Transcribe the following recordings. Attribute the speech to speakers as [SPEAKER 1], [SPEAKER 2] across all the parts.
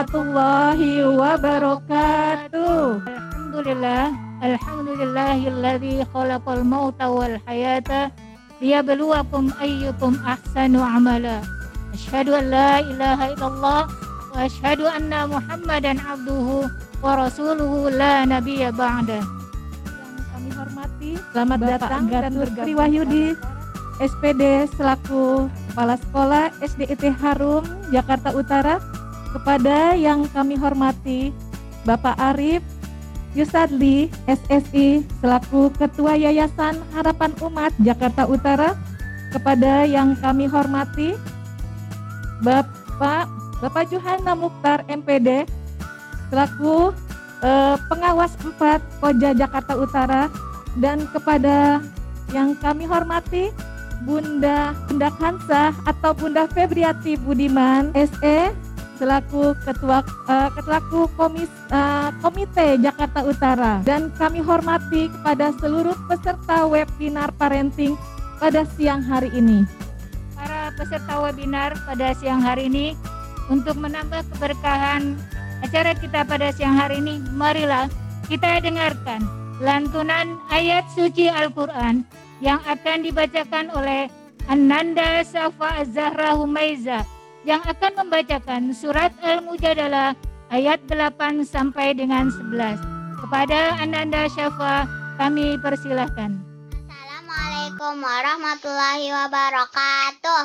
[SPEAKER 1] warahmatullahi wabarakatuh.
[SPEAKER 2] Alhamdulillahilladzi khalaqal mauta wal hayata liyabluwakum ayyukum ahsanu amala. Asyhadu an la ilaha illallah wa asyhadu anna Muhammadan abduhu wa rasuluhu la nabiyya ba'da.
[SPEAKER 1] Yang kami hormati, selamat datang dan bergabung Wahyudi SPD selaku Kepala Sekolah SDIT Harum Jakarta Utara. Kepada yang kami hormati Bapak Arif Yusadli SSI selaku Ketua Yayasan Harapan Umat Jakarta Utara. Kepada yang kami hormati Bapak Juhana Mukhtar MPD selaku Pengawas 4 Koja Jakarta Utara. Dan kepada yang kami hormati Bunda Hansah atau Bunda Febriati Budiman SE selaku Komite Jakarta Utara. Dan kami hormati kepada seluruh peserta webinar parenting pada siang hari ini.
[SPEAKER 2] Para peserta webinar pada siang hari ini, untuk menambah keberkahan acara kita pada siang hari ini, marilah kita dengarkan lantunan ayat suci Al-Quran yang akan dibacakan oleh Ananda Safa Zahra Humaiza, yang akan membacakan surat Al-Mujadalah ayat 8 sampai dengan 11. Kepada Ananda Syafa kami persilahkan.
[SPEAKER 3] Assalamualaikum warahmatullahi wabarakatuh.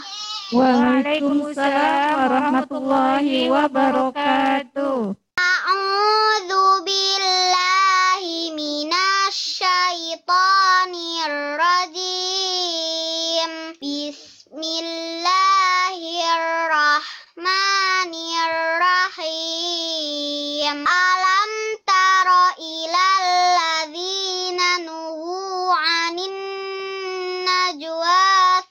[SPEAKER 1] Waalaikumsalam warahmatullahi wabarakatuh.
[SPEAKER 3] A'udzu billahi minasyaitonir rajim. Bismillahirrahmanirrahim. Alam taro ilal ladzina nuhu 'anin najwa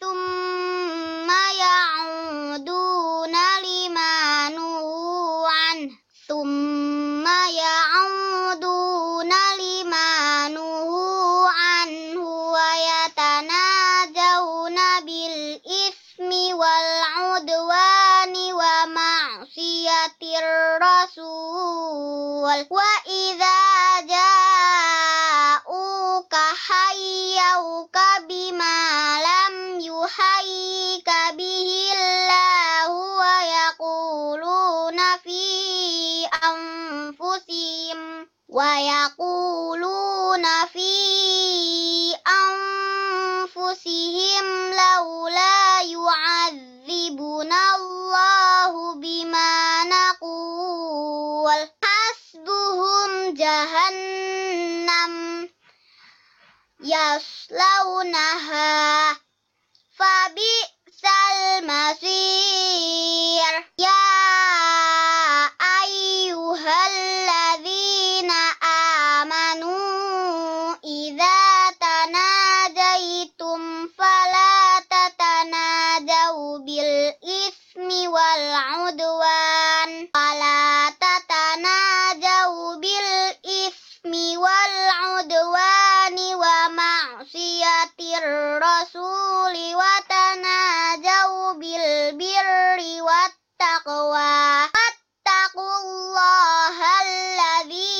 [SPEAKER 3] tsumma ya'uduna lima nuhu 'an tsumma ya'uduna lima nuhu 'anhu wa yatanajawna bil ismi wal 'udwani wa ma'siyatir rasul wa idza ja'uka hayyuka bima lam yuhayyika bihillahu wa yaquluna fi anfusihim laula yu'adzibuna Allahu bima naqul hasbuhum jahannam yaslaunaha fabi'sal masir. Ya ayyuhalladzina amanu idza tanajaitum fala tatanajaw bil ismi wal 'udwan wa ma'siyatir rasuli wa tanajaw bil birri wat taqwa wattaqullaha alladzi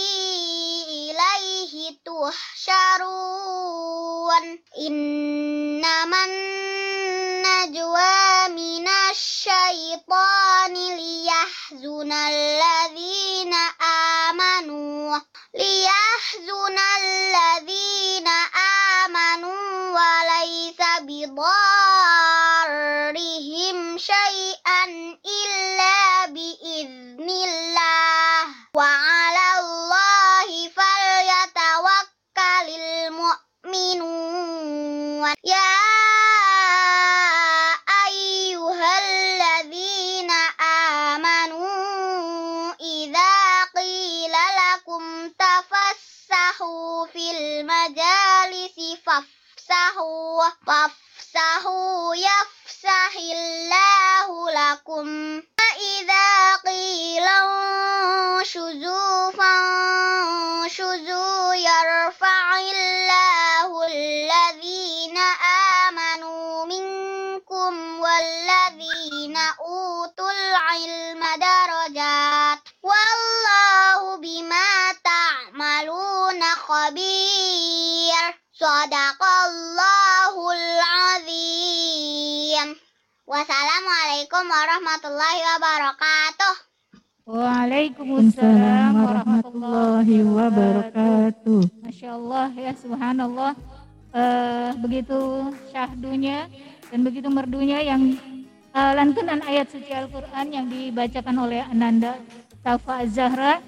[SPEAKER 3] ilaihi tuhsyarun. Innaman najwa minasyaitani liyahzunal ladzina amanu wa laysa bidarrihim syai'an illa biiznillah wa 'alallahi falyatawakkalul mu'minun. Ya ayyuhalladzina amanu idza qila lakum tafassahu fil majalisi fafsahu yafsahillahu lakum wa idza qila shuzu yarfa'illahu alladhina amanu minkum walladzina utul ilma darajat khabir. Shadaqallahul azim. Wassalamualaikum warahmatullahi wabarakatuh.
[SPEAKER 2] Waalaikumsalam warahmatullahi wabarakatuh. Masya Allah ya, subhanallah. Begitu syahdunya dan begitu merdunya yang lantunan ayat suci Al-Quran yang dibacakan oleh Ananda Safa Az-Zahra.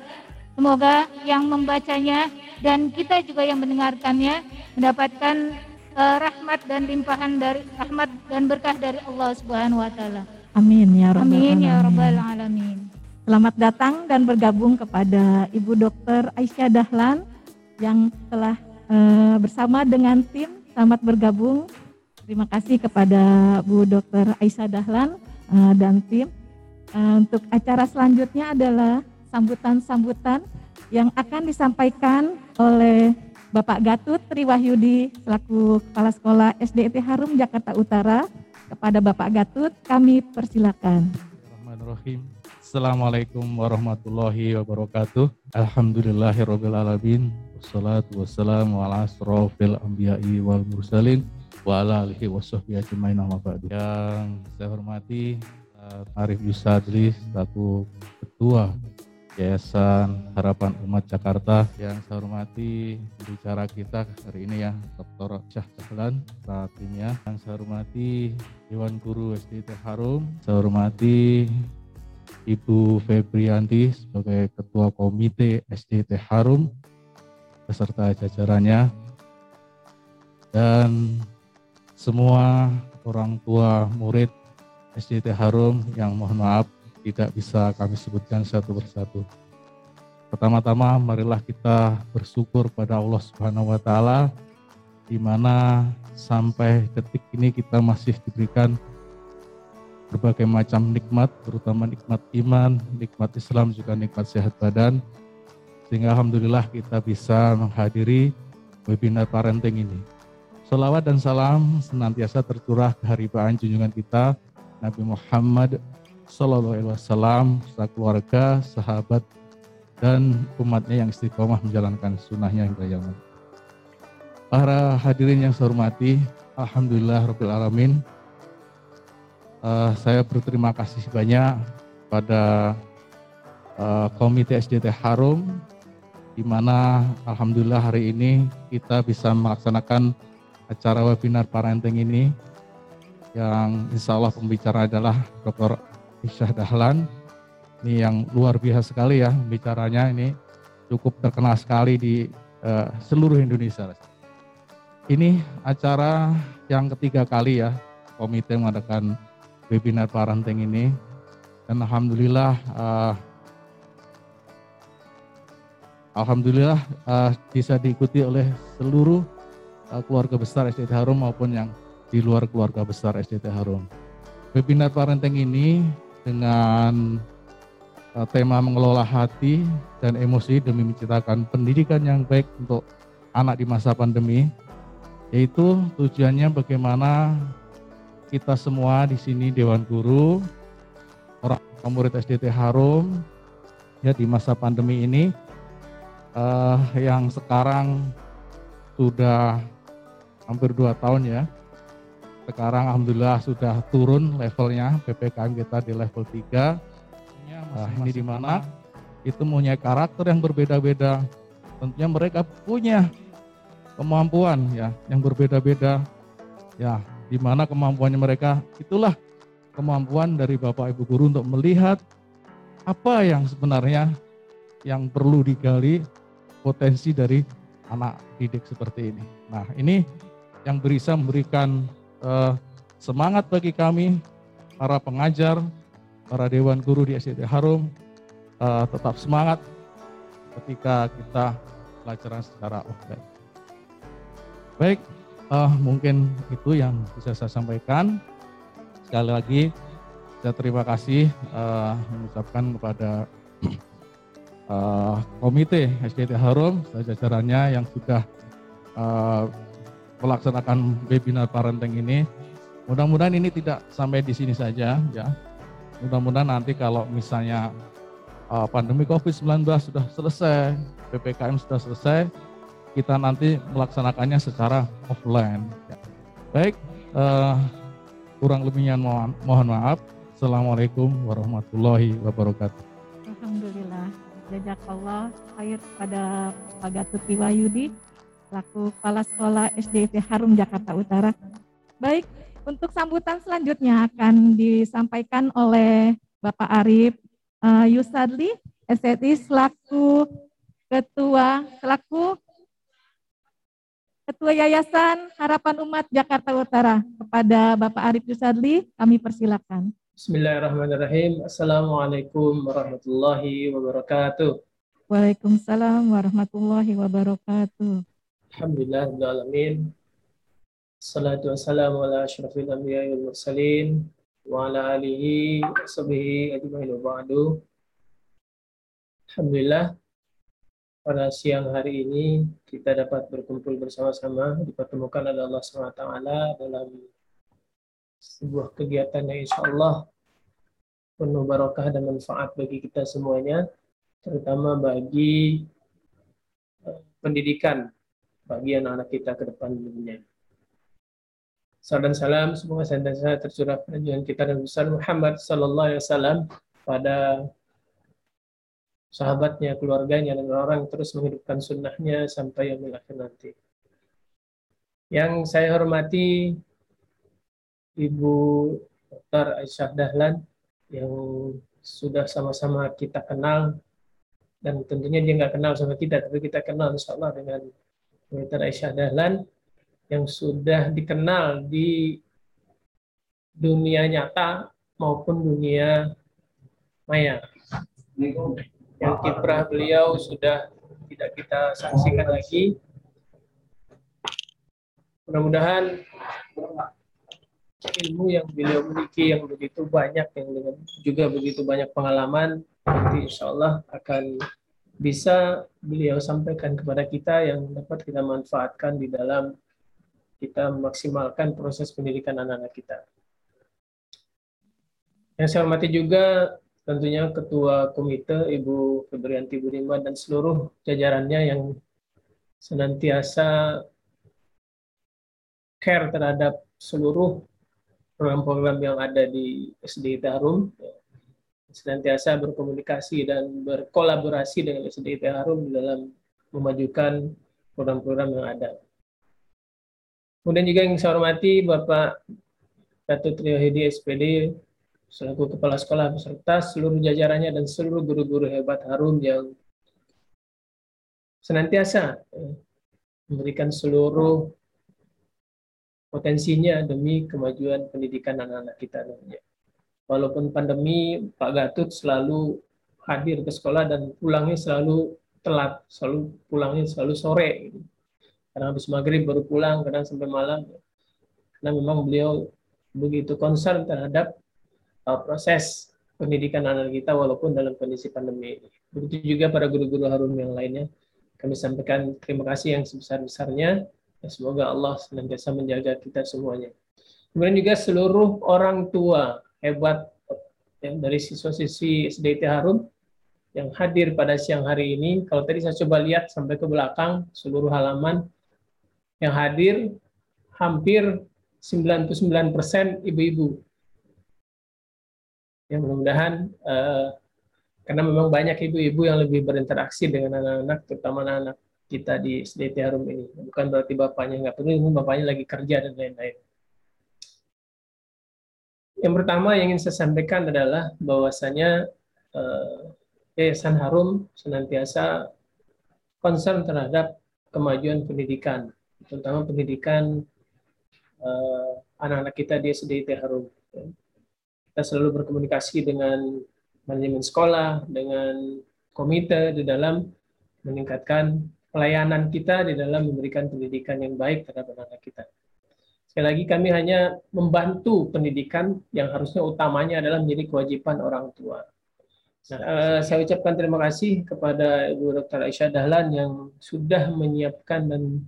[SPEAKER 2] Semoga yang membacanya dan kita juga yang mendengarkannya mendapatkan rahmat dan limpahan dari rahmat dan berkah dari Allah Subhanahu wa taala.
[SPEAKER 1] Amin ya rabbal
[SPEAKER 2] Amin
[SPEAKER 1] alamin.
[SPEAKER 2] ya rabbal alamin.
[SPEAKER 1] Selamat datang dan bergabung kepada Ibu Dr. Aisyah Dahlan yang telah bersama dengan tim. Selamat bergabung. Terima kasih kepada Bu Dr. Aisyah Dahlan dan tim. Untuk acara selanjutnya adalah sambutan-sambutan yang akan disampaikan oleh Bapak Gatut Triwahyudi selaku Kepala Sekolah SDIT Harum Jakarta Utara. Kepada Bapak Gatut kami persilakan.
[SPEAKER 4] Bismillahirrahmanirrahim. Assalamualaikum warahmatullahi wabarakatuh. Alhamdulillahirabbil alamin. Wassalatu wassalamu ala asrofil anbiya'i wal mursalin wa ala alihi washabbihi ajmain amma ba'du. Yang saya hormati Arif Yusadli selaku Ketua Yayasan Harapan Umat Jakarta. Yang saya hormati bicara kita hari ini ya, Dr. Aisyah Dahlan timnya. Yang saya hormati Dewan Guru SDIT Harum. Saya hormati Ibu Febrianti sebagai Ketua Komite SDIT Harum beserta jajarannya, dan semua orang tua murid SDIT Harum yang mohon maaf tidak bisa kami sebutkan satu persatu. Pertama-tama marilah kita bersyukur pada Allah Subhanahu wa taala di mana sampai detik ini kita masih diberikan berbagai macam nikmat, terutama nikmat iman, nikmat Islam, juga nikmat sehat badan, sehingga alhamdulillah kita bisa menghadiri webinar parenting ini. Sholawat dan salam senantiasa tercurah keharibaan junjungan kita Nabi Muhammad Sallallahu Alaihi Wasallam, keluarga, sahabat, dan umatnya yang istiqomah menjalankan sunnahnya hingga yaumul. Para hadirin yang saya hormati, alhamdulillah rabbil alamin. Saya berterima kasih banyak pada Komite SDIT Harum, di mana alhamdulillah hari ini kita bisa melaksanakan acara webinar parenting ini, yang insya Allah pembicara adalah Dr. Aisyah Dahlan. Ini yang luar biasa sekali ya pembicaranya, ini cukup terkenal sekali di seluruh Indonesia. Ini acara yang ketiga kali ya komite mengadakan webinar parenting ini, dan alhamdulillah bisa diikuti oleh seluruh keluarga besar SDIT Harum maupun yang di luar keluarga besar SDIT Harum. Webinar parenting ini dengan tema mengelola hati dan emosi demi menciptakan pendidikan yang baik untuk anak di masa pandemi, yaitu tujuannya bagaimana kita semua di sini Dewan Guru, orang murid SDIT Harum ya di masa pandemi ini yang sekarang sudah hampir 2 tahun ya. Sekarang alhamdulillah sudah turun levelnya, PPKM kita di level 3. Ini di mana itu punya karakter yang berbeda-beda. Tentunya mereka punya kemampuan ya yang berbeda-beda ya, di mana kemampuannya mereka itulah kemampuan dari Bapak Ibu Guru untuk melihat apa yang sebenarnya yang perlu digali potensi dari anak didik seperti ini. Nah, ini yang bisa memberikan semangat bagi kami para pengajar, para Dewan Guru di SDIT Harum, tetap semangat ketika kita pelajaran secara offline. Baik, mungkin itu yang bisa saya sampaikan. Sekali lagi saya terima kasih mengucapkan kepada Komite SDIT Harum dan jajarannya yang sudah melaksanakan webinar parenting ini. Mudah-mudahan ini tidak sampai di sini saja ya. Mudah-mudahan nanti kalau misalnya pandemi COVID-19 sudah selesai, PPKM sudah selesai, kita nanti melaksanakannya secara offline. Baik, kurang lebihnya mohon maaf. Assalamualaikum warahmatullahi wabarakatuh.
[SPEAKER 1] Alhamdulillah. Jazakallah khair kepada Pak Gatot Riwahyudi selaku Kepala Sekolah SDIT Harum Jakarta Utara. Baik, untuk sambutan selanjutnya akan disampaikan oleh Bapak Arif Yusadli STI selaku Ketua Yayasan Harapan Umat Jakarta Utara. Kepada Bapak Arif Yusadli, kami persilakan.
[SPEAKER 5] Bismillahirrahmanirrahim. Assalamualaikum warahmatullahi wabarakatuh.
[SPEAKER 1] Waalaikumsalam warahmatullahi wabarakatuh.
[SPEAKER 5] Alhamdulillah rabbil alamin. Assalatu wassalamu ala asyrafil anbiya'i wal mursalin wa ala alihi wa sahbihi ajma'in wa ba'du. Alhamdulillah, pada siang hari ini kita dapat berkumpul bersama-sama, dipertemukan oleh Allah SWT dalam sebuah kegiatan yang insya Allah penuh barakah dan manfaat bagi kita semuanya, terutama bagi pendidikan bagi anak-anak kita ke depan dunia. Salam dan salam semoga senantiasa tercurah pada junjungan kita dan besar Muhammad sallallahu alaihi wasallam, pada sahabatnya, keluarganya, dan orang-orang yang terus menghidupkan sunnahnya sampai yaumil akhir nanti. Yang saya hormati Ibu Dr. Aisyah Dahlan, yang sudah sama-sama kita kenal, dan tentunya dia nggak kenal sama kita, tapi kita kenal insya Allah dengan Dr. Aisyah Dahlan, yang sudah dikenal di dunia nyata maupun dunia maya. Yang kiprah beliau sudah tidak kita saksikan lagi. Mudah-mudahan ilmu yang beliau miliki yang begitu banyak, yang dengan juga begitu banyak pengalaman, nanti insya Allah akan bisa beliau sampaikan kepada kita yang dapat kita manfaatkan di dalam kita memaksimalkan proses pendidikan anak-anak kita. Yang saya hormati juga tentunya Ketua Komite Ibu Febrianti Budiman dan seluruh jajarannya yang senantiasa care terhadap seluruh program-program yang ada di SDIT Harum, senantiasa berkomunikasi dan berkolaborasi dengan SDIT Harum dalam memajukan program-program yang ada. Kemudian juga yang saya hormati Bapak Gatot Riwahyudi SPD selaku Kepala Sekolah beserta seluruh jajarannya dan seluruh guru-guru hebat Harum yang senantiasa memberikan seluruh potensinya demi kemajuan pendidikan anak-anak kita. Walaupun pandemi, Pak Gatot selalu hadir ke sekolah dan pulangnya selalu telat, pulangnya selalu sore. Kadang habis maghrib baru pulang, kadang sampai malam. Karena memang beliau begitu concern terhadap proses pendidikan anak kita walaupun dalam kondisi pandemi ini. Begitu juga para guru-guru Harum yang lainnya. Kami sampaikan terima kasih yang sebesar-besarnya. Semoga Allah senantiasa menjaga kita semuanya. Kemudian juga seluruh orang tua hebat yang dari siswa-siswi SDIT Harum yang hadir pada siang hari ini. Kalau tadi saya coba lihat sampai ke belakang seluruh halaman yang hadir, hampir 99% ibu-ibu. Ya, mudah-mudahan karena memang banyak ibu-ibu yang lebih berinteraksi dengan anak-anak, terutama anak-anak kita di SDIT Harum ini. Bukan berarti bapaknya nggak peduli, bapaknya lagi kerja dan lain-lain. Yang pertama yang ingin saya sampaikan adalah bahwasanya Yayasan Harum senantiasa concern terhadap kemajuan pendidikan, terutama pendidikan anak-anak kita di SDIT Harum. Kita selalu berkomunikasi dengan manajemen sekolah, dengan komite di dalam meningkatkan pelayanan kita di dalam memberikan pendidikan yang baik terhadap anak kita. Sekali lagi kami hanya membantu pendidikan yang harusnya utamanya adalah menjadi kewajiban orang tua. Saya ucapkan terima kasih kepada Ibu Dr. Aisyah Dahlan yang sudah menyiapkan dan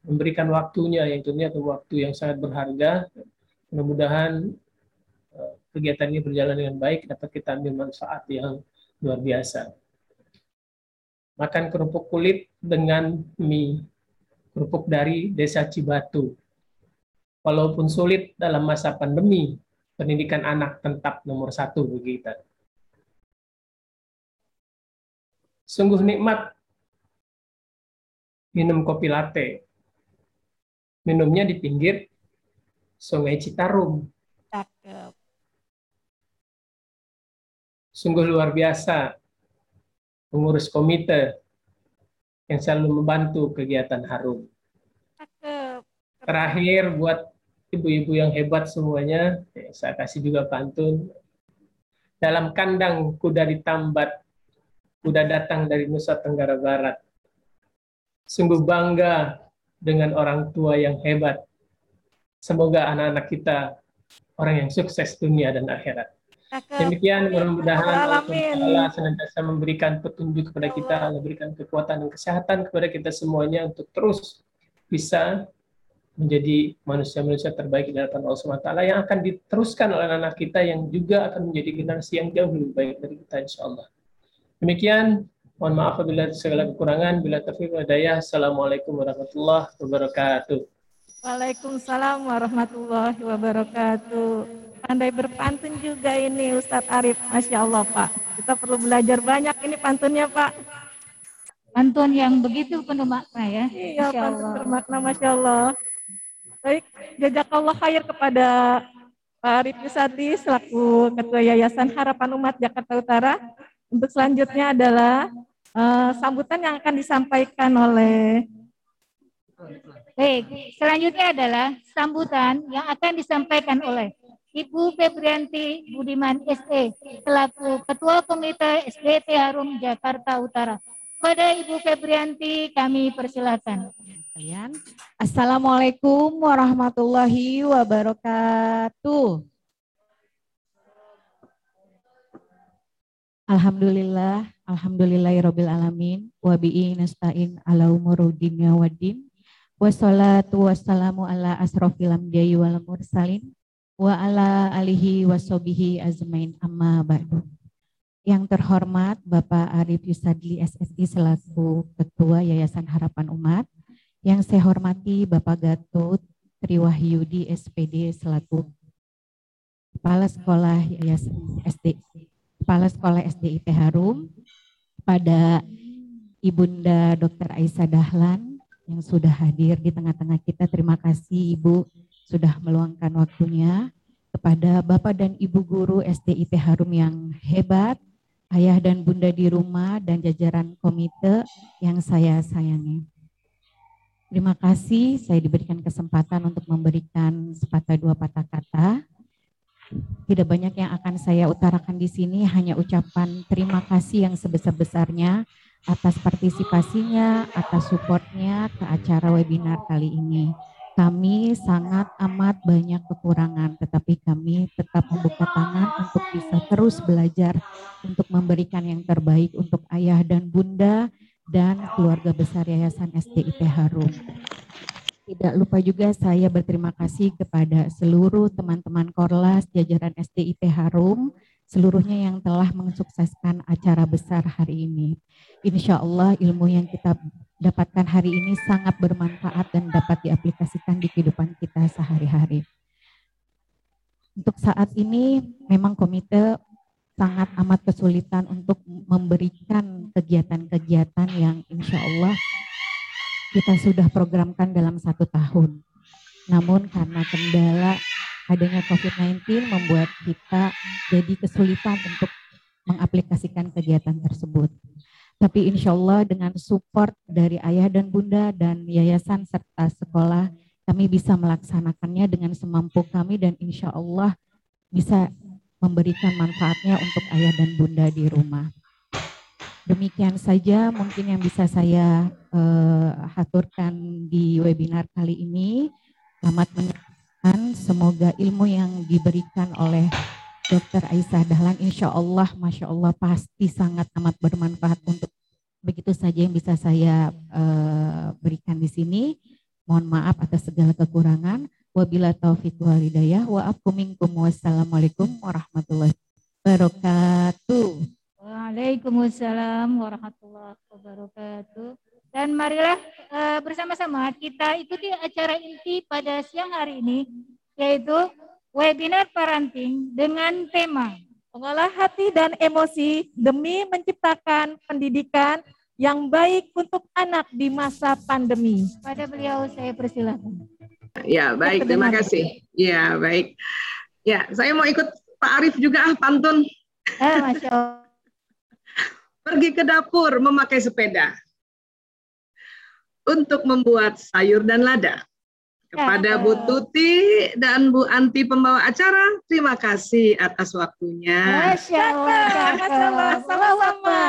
[SPEAKER 5] memberikan waktunya, yang tentunya waktu yang sangat berharga. Mudah-mudahan kegiatan ini berjalan dengan baik, dapat kita ambil manfaat yang luar biasa. makan kerupuk kulit dengan mie, kerupuk dari Desa Cibatu. Walaupun sulit dalam masa pandemi, pendidikan anak tetap nomor satu bagi kita. Sungguh nikmat minum kopi latte. Minumnya di pinggir Sungai Citarum.
[SPEAKER 1] Cakep.
[SPEAKER 5] Sungguh luar biasa pengurus komite yang selalu membantu kegiatan Harum.
[SPEAKER 1] Cakep.
[SPEAKER 5] Terakhir buat ibu-ibu yang hebat semuanya, saya kasih juga pantun. Dalam kandang kuda ditambat, kuda datang dari Nusa Tenggara Barat. Sungguh bangga dengan orang tua yang hebat. Semoga anak-anak kita orang yang sukses dunia dan akhirat. Demikian, mudah-mudahan Allah Ta'ala senantiasa memberikan petunjuk kepada kita, memberikan kekuatan dan kesehatan kepada kita semuanya untuk terus bisa menjadi manusia-manusia terbaik di hadapan Allah SWT yang akan diteruskan oleh anak kita yang juga akan menjadi generasi yang jauh lebih baik dari kita, insya Allah. Demikian, mohon maaf apabila segala kekurangan, bila taufiq wal hidayah. Assalamualaikum warahmatullahi wabarakatuh.
[SPEAKER 1] Waalaikumsalam warahmatullahi wabarakatuh. Pandai berpantun juga ini Ustadz Arif, Masya Allah Pak. Kita perlu belajar banyak ini pantunnya Pak.
[SPEAKER 2] Pantun yang begitu penuh makna ya.
[SPEAKER 1] Iya,
[SPEAKER 2] Masya
[SPEAKER 1] pantun
[SPEAKER 2] Allah.
[SPEAKER 1] bermakna Masya Allah. Baik, jazakallah khair kepada Pak Arif Yusadi selaku Ketua Yayasan Harapan Umat Jakarta Utara. Untuk selanjutnya adalah sambutan yang akan disampaikan oleh
[SPEAKER 2] Baik, selanjutnya adalah sambutan yang akan disampaikan oleh Ibu Febrianti Budiman SE selaku Ketua Komite SDIT Harum Jakarta Utara. Pada Ibu Febrianti kami persilakan.
[SPEAKER 6] Assalamualaikum warahmatullahi wabarakatuh. Alhamdulillah, alhamdulillahirabbil alamin wa bihi nasta'in ala umuri dunya waddin. Wassalatu wassalamu ala asrofil anbiya'i wal mursalin wa ala alihi washabihi azmain amma ba'du. Yang terhormat Bapak Arif Yusadli SSI selaku Ketua Yayasan Harapan Umat, yang saya hormati Bapak Gatot Triwahyudi SPD selaku Kepala Sekolah Yayasan Kepala Sekolah SDIT Harum, pada Ibunda Dr. Aisyah Dahlan yang sudah hadir di tengah-tengah kita. Terima kasih Ibu sudah meluangkan waktunya. Kepada Bapak dan Ibu guru SDIT Harum yang hebat, ayah dan bunda di rumah, dan jajaran komite yang saya sayangi. Terima kasih saya diberikan kesempatan untuk memberikan sepatah dua patah kata. Tidak banyak yang akan saya utarakan di sini, hanya ucapan terima kasih yang sebesar-besarnya atas partisipasinya, atas supportnya ke acara webinar kali ini. Kami sangat amat banyak kekurangan, tetapi kami tetap membuka tangan untuk bisa terus belajar untuk memberikan yang terbaik untuk ayah dan bunda dan keluarga besar Yayasan SDIT Harum. Tidak lupa juga saya berterima kasih kepada seluruh teman-teman Korlas, jajaran SDIT Harum, seluruhnya yang telah mensukseskan acara besar hari ini. Insya Allah ilmu yang kita dapatkan hari ini sangat bermanfaat dan dapat diaplikasikan di kehidupan kita sehari-hari. Untuk saat ini memang komite sangat amat kesulitan untuk memberikan kegiatan-kegiatan yang insya Allah kita sudah programkan dalam 1 tahun. Namun karena kendala adanya COVID-19 membuat kita jadi kesulitan untuk mengaplikasikan kegiatan tersebut. Tapi insya Allah dengan support dari ayah dan bunda dan yayasan serta sekolah, kami bisa melaksanakannya dengan semampu kami dan insya Allah bisa memberikan manfaatnya untuk ayah dan bunda di rumah. Demikian saja mungkin yang bisa saya haturkan di webinar kali ini. Selamat mendengarkan, semoga ilmu yang diberikan oleh Dr. Aisyah Dahlan insya Allah, Masya Allah pasti sangat amat bermanfaat untuk begitu saja yang bisa saya berikan di sini. Mohon maaf atas segala kekurangan. Wabila taufiq wal hidayah wa afu minkum. Wassalamualaikum warahmatullahi wabarakatuh.
[SPEAKER 2] Waalaikumsalam warahmatullahi wabarakatuh. Dan marilah bersama-sama kita ikuti acara inti pada siang hari ini, yaitu webinar parenting dengan tema
[SPEAKER 1] Mengolah hati dan emosi demi menciptakan pendidikan yang baik untuk anak di masa pandemi.
[SPEAKER 2] Pada beliau saya persilakan.
[SPEAKER 7] Ya, baik, terima kasih. Ya, baik. Ya, saya mau ikut Pak Arif juga pantun.
[SPEAKER 2] Masya Allah.
[SPEAKER 7] Pergi ke dapur memakai sepeda untuk membuat sayur dan lada. Kepada Bu Tuti dan Bu Anti pembawa acara, terima kasih atas waktunya.
[SPEAKER 2] Masya Allah.
[SPEAKER 1] Sama-sama,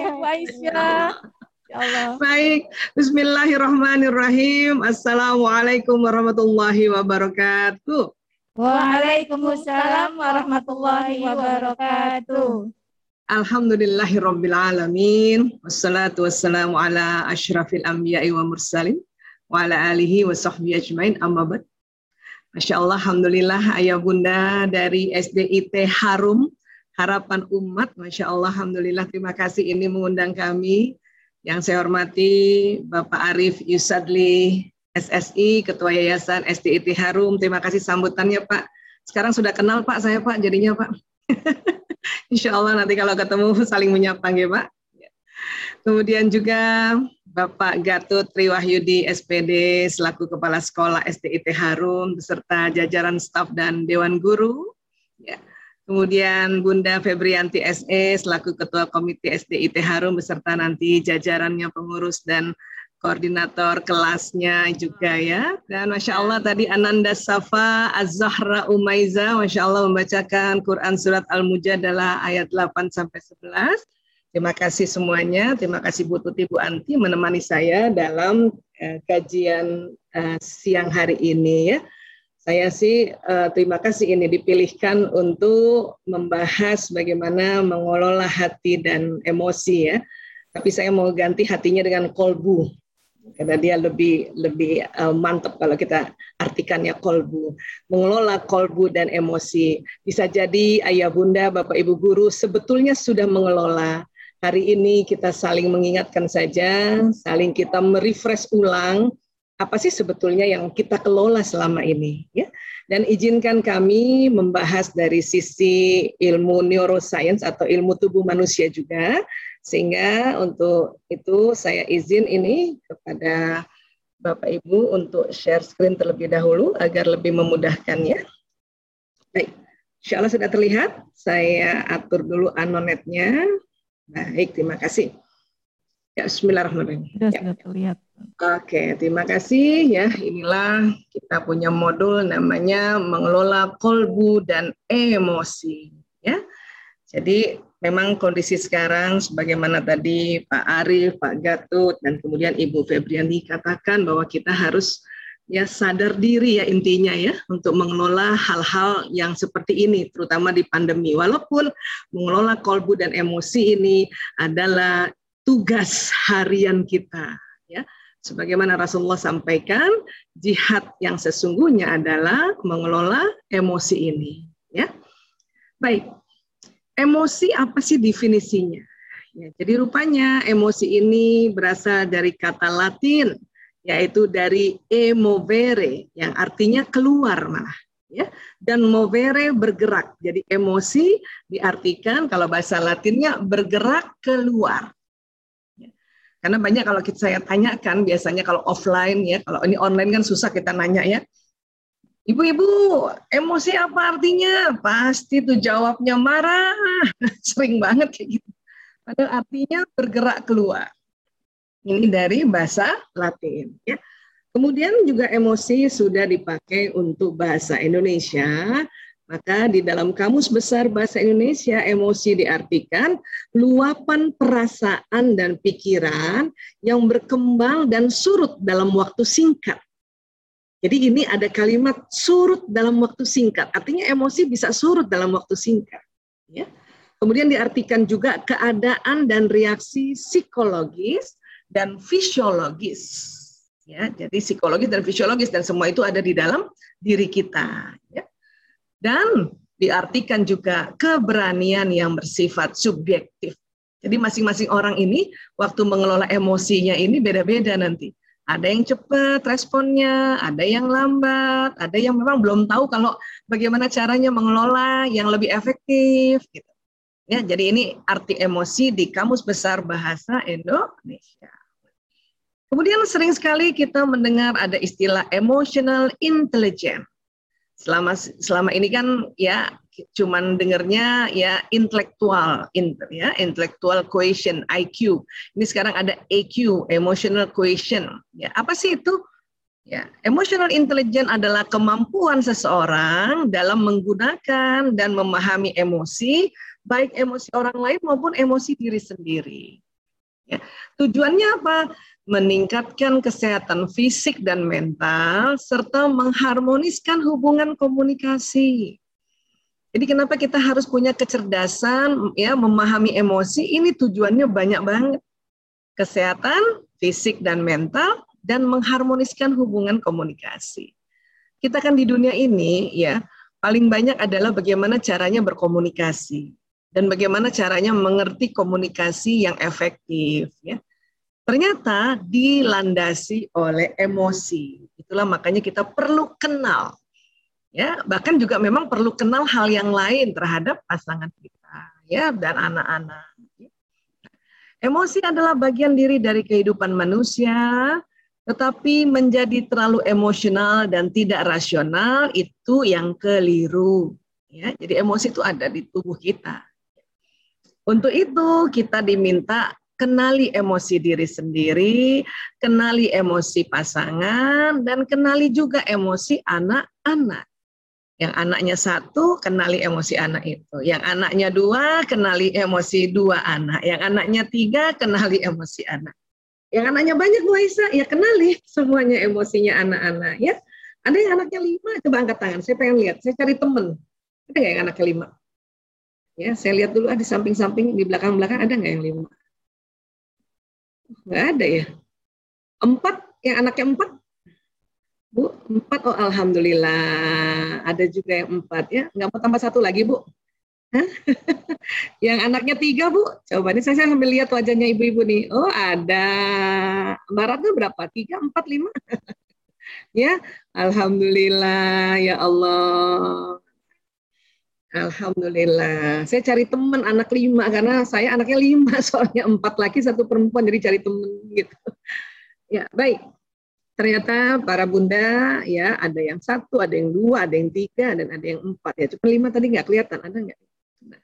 [SPEAKER 1] Ibu Aisyah. Ya Allah.
[SPEAKER 7] Baik, bismillahirrahmanirrahim. Assalamualaikum warahmatullahi wabarakatuh.
[SPEAKER 2] Waalaikumsalam warahmatullahi wabarakatuh.
[SPEAKER 7] Alhamdulillahirabbil alamin. Wassalatu wassalamu ala asyrafil anbiya'i wa mursalin wa ala alihi wa sahbihi ajmain, amma ba'd. Masya Allah, alhamdulillah ayah bunda dari SDIT Harum, Harapan Umat. Masya Allah, alhamdulillah, terima kasih ini mengundang kami. Yang saya hormati Bapak Arif Yusadli, SSI, Ketua Yayasan SDIT Harum. Terima kasih sambutannya Pak. Sekarang sudah kenal Pak, saya Pak jadinya Pak. Insya Allah nanti kalau ketemu saling menyapa ya Pak. Kemudian juga Bapak Gatut Triwahyudi SPD selaku Kepala Sekolah SDIT Harum beserta jajaran staf dan Dewan Guru. Ya. Kemudian Bunda Febrianti SE selaku Ketua Komite SDIT Harum beserta nanti jajarannya pengurus dan koordinator kelasnya juga ya. Dan Masya Allah tadi Ananda Safa Az-Zahra Umaiza Masya Allah membacakan Quran Surat Al-Mujadalah ayat 8-11. Terima kasih semuanya, terima kasih Bu Tuti, Bu Anti menemani saya dalam kajian siang hari ini ya. Saya sih terima kasih ini dipilihkan untuk membahas bagaimana mengelola hati dan emosi ya. Tapi saya mau ganti hatinya dengan kolbu. Karena dia lebih mantap kalau kita artikannya kolbu. Mengelola kolbu dan emosi. Bisa jadi ayah bunda, bapak ibu guru sebetulnya sudah mengelola. Hari ini kita saling mengingatkan saja, saling kita merefresh ulang apa sih sebetulnya yang kita kelola selama ini ya. Dan izinkan kami membahas dari sisi ilmu neuroscience atau ilmu tubuh manusia juga. Sehingga untuk itu saya izin ini kepada Bapak Ibu untuk share screen terlebih dahulu agar lebih memudahkannya. Baik, insya Allah sudah terlihat. Saya atur dulu anonetnya. Baik, terima kasih. Ya, bismillahirrahmanirrahim.
[SPEAKER 1] Sudah terlihat.
[SPEAKER 7] Oke, terima kasih ya. Inilah kita punya modul namanya mengelola kolbu dan emosi ya. Jadi memang kondisi sekarang sebagaimana tadi Pak Arif, Pak Gatut dan kemudian Ibu Febriani katakan bahwa kita harus ya sadar diri ya intinya ya untuk mengelola hal-hal yang seperti ini terutama di pandemi. Walaupun mengelola kolbu dan emosi ini adalah tugas harian kita ya. Sebagaimana Rasulullah sampaikan, jihad yang sesungguhnya adalah mengelola emosi ini ya. Baik. Emosi apa sih definisinya? Ya, jadi rupanya emosi ini berasal dari kata Latin, yaitu dari emovere, yang artinya keluar malah. Ya. Dan movere bergerak, jadi emosi diartikan kalau bahasa Latinnya bergerak keluar. Ya. Karena banyak kalau saya tanyakan, biasanya kalau offline ya, kalau ini online kan susah kita nanya ya. Ibu-ibu, emosi apa artinya? Pasti tuh jawabnya marah. Sering banget kayak gitu. Padahal artinya bergerak keluar. Ini dari bahasa Latin. Ya. Kemudian juga emosi sudah dipakai untuk bahasa Indonesia. Maka di dalam Kamus Besar Bahasa Indonesia, emosi diartikan luapan perasaan dan pikiran yang berkembang dan surut dalam waktu singkat. Jadi ini ada kalimat surut dalam waktu singkat, artinya emosi bisa surut dalam waktu singkat. Ya. Kemudian diartikan juga keadaan dan reaksi psikologis dan fisiologis. Ya, jadi psikologis dan fisiologis dan semua itu ada di dalam diri kita. Ya. Dan diartikan juga keberanian yang bersifat subjektif. Jadi masing-masing orang ini waktu mengelola emosinya ini beda-beda nanti. Ada yang cepat responnya, ada yang lambat, ada yang memang belum tahu kalau bagaimana caranya mengelola yang lebih efektif. Gitu. Ya, jadi ini arti emosi di Kamus Besar Bahasa Indonesia. Kemudian sering sekali kita mendengar ada istilah emotional intelligence. Selama ini kan ya cuman dengarnya ya intelektual quotient IQ. Ini sekarang ada EQ, emotional quotient. Ya, apa sih itu? Ya, emotional intelligence adalah kemampuan seseorang dalam menggunakan dan memahami emosi, baik emosi orang lain maupun emosi diri sendiri. Ya, tujuannya apa? Meningkatkan kesehatan fisik dan mental, serta mengharmoniskan hubungan komunikasi. Jadi kenapa kita harus punya kecerdasan, ya, memahami emosi, ini tujuannya banyak banget. Kesehatan fisik dan mental, dan mengharmoniskan hubungan komunikasi. Kita kan di dunia ini, ya, paling banyak adalah bagaimana caranya berkomunikasi, dan bagaimana caranya mengerti komunikasi yang efektif, ya. Ternyata dilandasi oleh emosi. Itulah makanya kita perlu kenal. Ya, bahkan juga memang perlu kenal hal yang lain terhadap pasangan kita, ya, dan anak-anak. Emosi adalah bagian diri dari kehidupan manusia, tetapi menjadi terlalu emosional dan tidak rasional itu yang keliru. Ya, jadi emosi itu ada di tubuh kita. Untuk itu kita diminta kenali emosi diri sendiri, kenali emosi pasangan, dan kenali juga emosi anak-anak. Yang anaknya satu, kenali emosi anak itu. Yang anaknya dua, kenali emosi dua anak. Yang anaknya tiga, kenali emosi anak. Yang anaknya banyak, Bu Aisyah, ya kenali semuanya emosinya anak-anak. Ya, ada yang anaknya 5, coba angkat tangan. Saya pengen lihat, saya cari temen. Ada nggak yang anaknya 5? Ya, saya lihat dulu di samping-samping, di belakang-belakang ada nggak yang 5? Nggak ada ya. 4, yang anaknya 4? Bu, 4, oh alhamdulillah. Ada juga yang 4 ya. Nggak mau tambah 1 lagi, Bu? Hah? Yang anaknya 3, Bu? Coba nih saya sambil lihat wajahnya ibu-ibu nih. Oh ada. Mbak Ratna berapa? 3, 4, 5? Ya, alhamdulillah ya Allah. Alhamdulillah. Saya cari teman anak 5 karena saya anaknya 5 soalnya 4 laki 1 perempuan jadi cari teman gitu. Ya baik. Ternyata para bunda ya ada yang 1, ada yang 2, ada yang 3 dan ada yang 4 ya. Cuma 5 tadi nggak kelihatan ada nggak? Nah,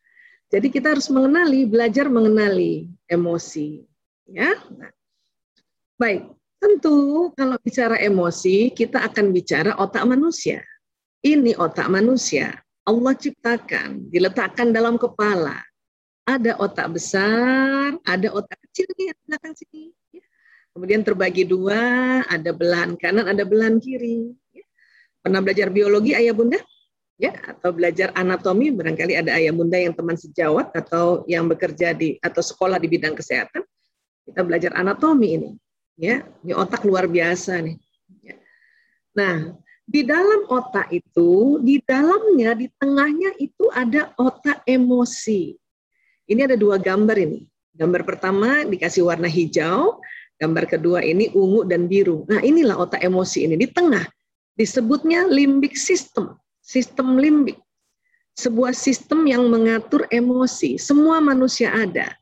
[SPEAKER 7] jadi kita harus mengenali, belajar mengenali emosi. Ya. Nah, baik. Tentu kalau bicara emosi kita akan bicara otak manusia. Ini otak manusia. Allah ciptakan, diletakkan dalam kepala. Ada otak besar, ada otak kecil di belakang sini. Kemudian terbagi 2, ada belahan kanan, ada belahan kiri. Pernah belajar biologi ayah bunda? Ya, atau belajar anatomi, barangkali ada ayah bunda yang teman sejawat atau yang bekerja atau sekolah di bidang kesehatan. Kita belajar anatomi ini. Ya, ini otak luar biasa nih. Ya. Nah, di dalam otak itu, di dalamnya, di tengahnya itu ada otak emosi. Ini ada 2 gambar ini. Gambar pertama dikasih warna hijau, gambar kedua ini ungu dan biru. Nah inilah otak emosi ini, di tengah. Disebutnya limbic system, sistem limbik. Sebuah sistem yang mengatur emosi, semua manusia ada.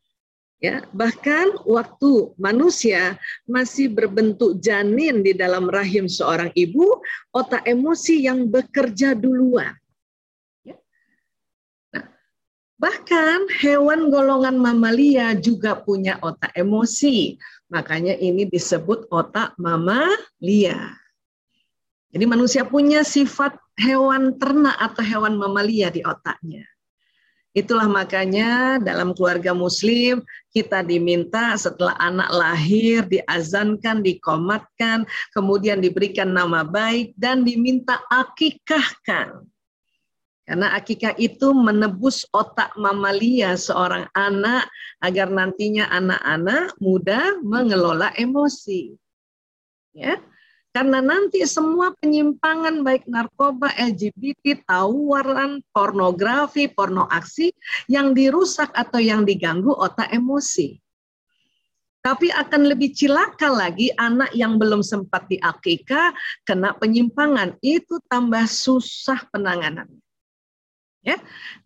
[SPEAKER 7] Ya, bahkan waktu manusia masih berbentuk janin di dalam rahim seorang ibu, otak emosi yang bekerja duluan. Ya. Nah, bahkan hewan golongan mamalia juga punya otak emosi, makanya ini disebut otak mamalia. Jadi manusia punya sifat hewan ternak atau hewan mamalia di otaknya. Itulah makanya dalam keluarga muslim kita diminta setelah anak lahir diazankan, dikomatkan, kemudian diberikan nama baik dan diminta akikahkan. Karena akikah itu menebus otak mamalia seorang anak agar nantinya anak-anak mudah mengelola emosi. Ya. Karena nanti semua penyimpangan baik narkoba, LGBT, tawuran, pornografi, porno aksi yang dirusak atau yang diganggu otak emosi. Tapi akan lebih cilaka lagi anak yang belum sempat diakikah kena penyimpangan, itu tambah susah penanganannya. Ya,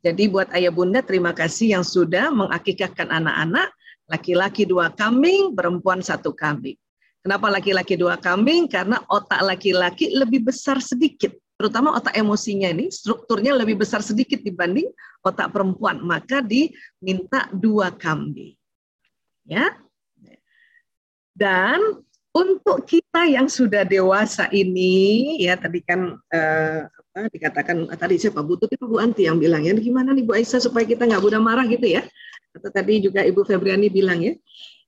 [SPEAKER 7] jadi buat ayah bunda terima kasih yang sudah mengakikahkan anak-anak, laki-laki 2 kambing, perempuan 1 kambing. Kenapa laki-laki 2 kambing? Karena otak laki-laki lebih besar sedikit, terutama otak emosinya ini strukturnya lebih besar sedikit dibanding otak perempuan, maka diminta 2 kambing. Ya. Dan untuk kita yang sudah dewasa ini, ya tadi kan dikatakan tadi siapa Bu Tuti, Bu Anti yang bilang ya, gimana nih Bu Aisyah supaya kita nggak mudah marah gitu ya? Atau tadi juga Ibu Febriani bilang ya.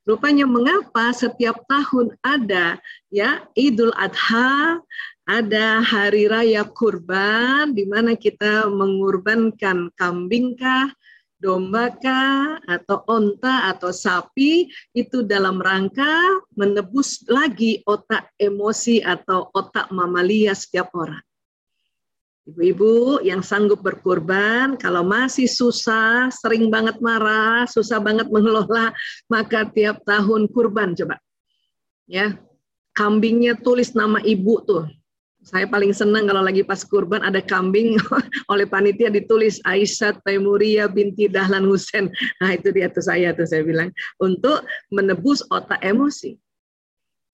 [SPEAKER 7] Rupanya mengapa setiap tahun ada ya Idul Adha, ada hari raya kurban di mana kita mengurbankan kambingkah, dombakah, atau onta atau sapi, itu dalam rangka menebus lagi otak emosi atau otak mamalia setiap orang. Ibu-ibu yang sanggup berkurban, kalau masih susah, sering banget marah, susah banget mengelola, maka tiap tahun kurban coba. Ya, kambingnya tulis nama ibu tuh. Saya paling senang kalau lagi pas kurban ada kambing oleh panitia ditulis Aisyah Taimuria binti Dahlan Husain. Nah itu dia tuh saya bilang untuk menebus otak emosi.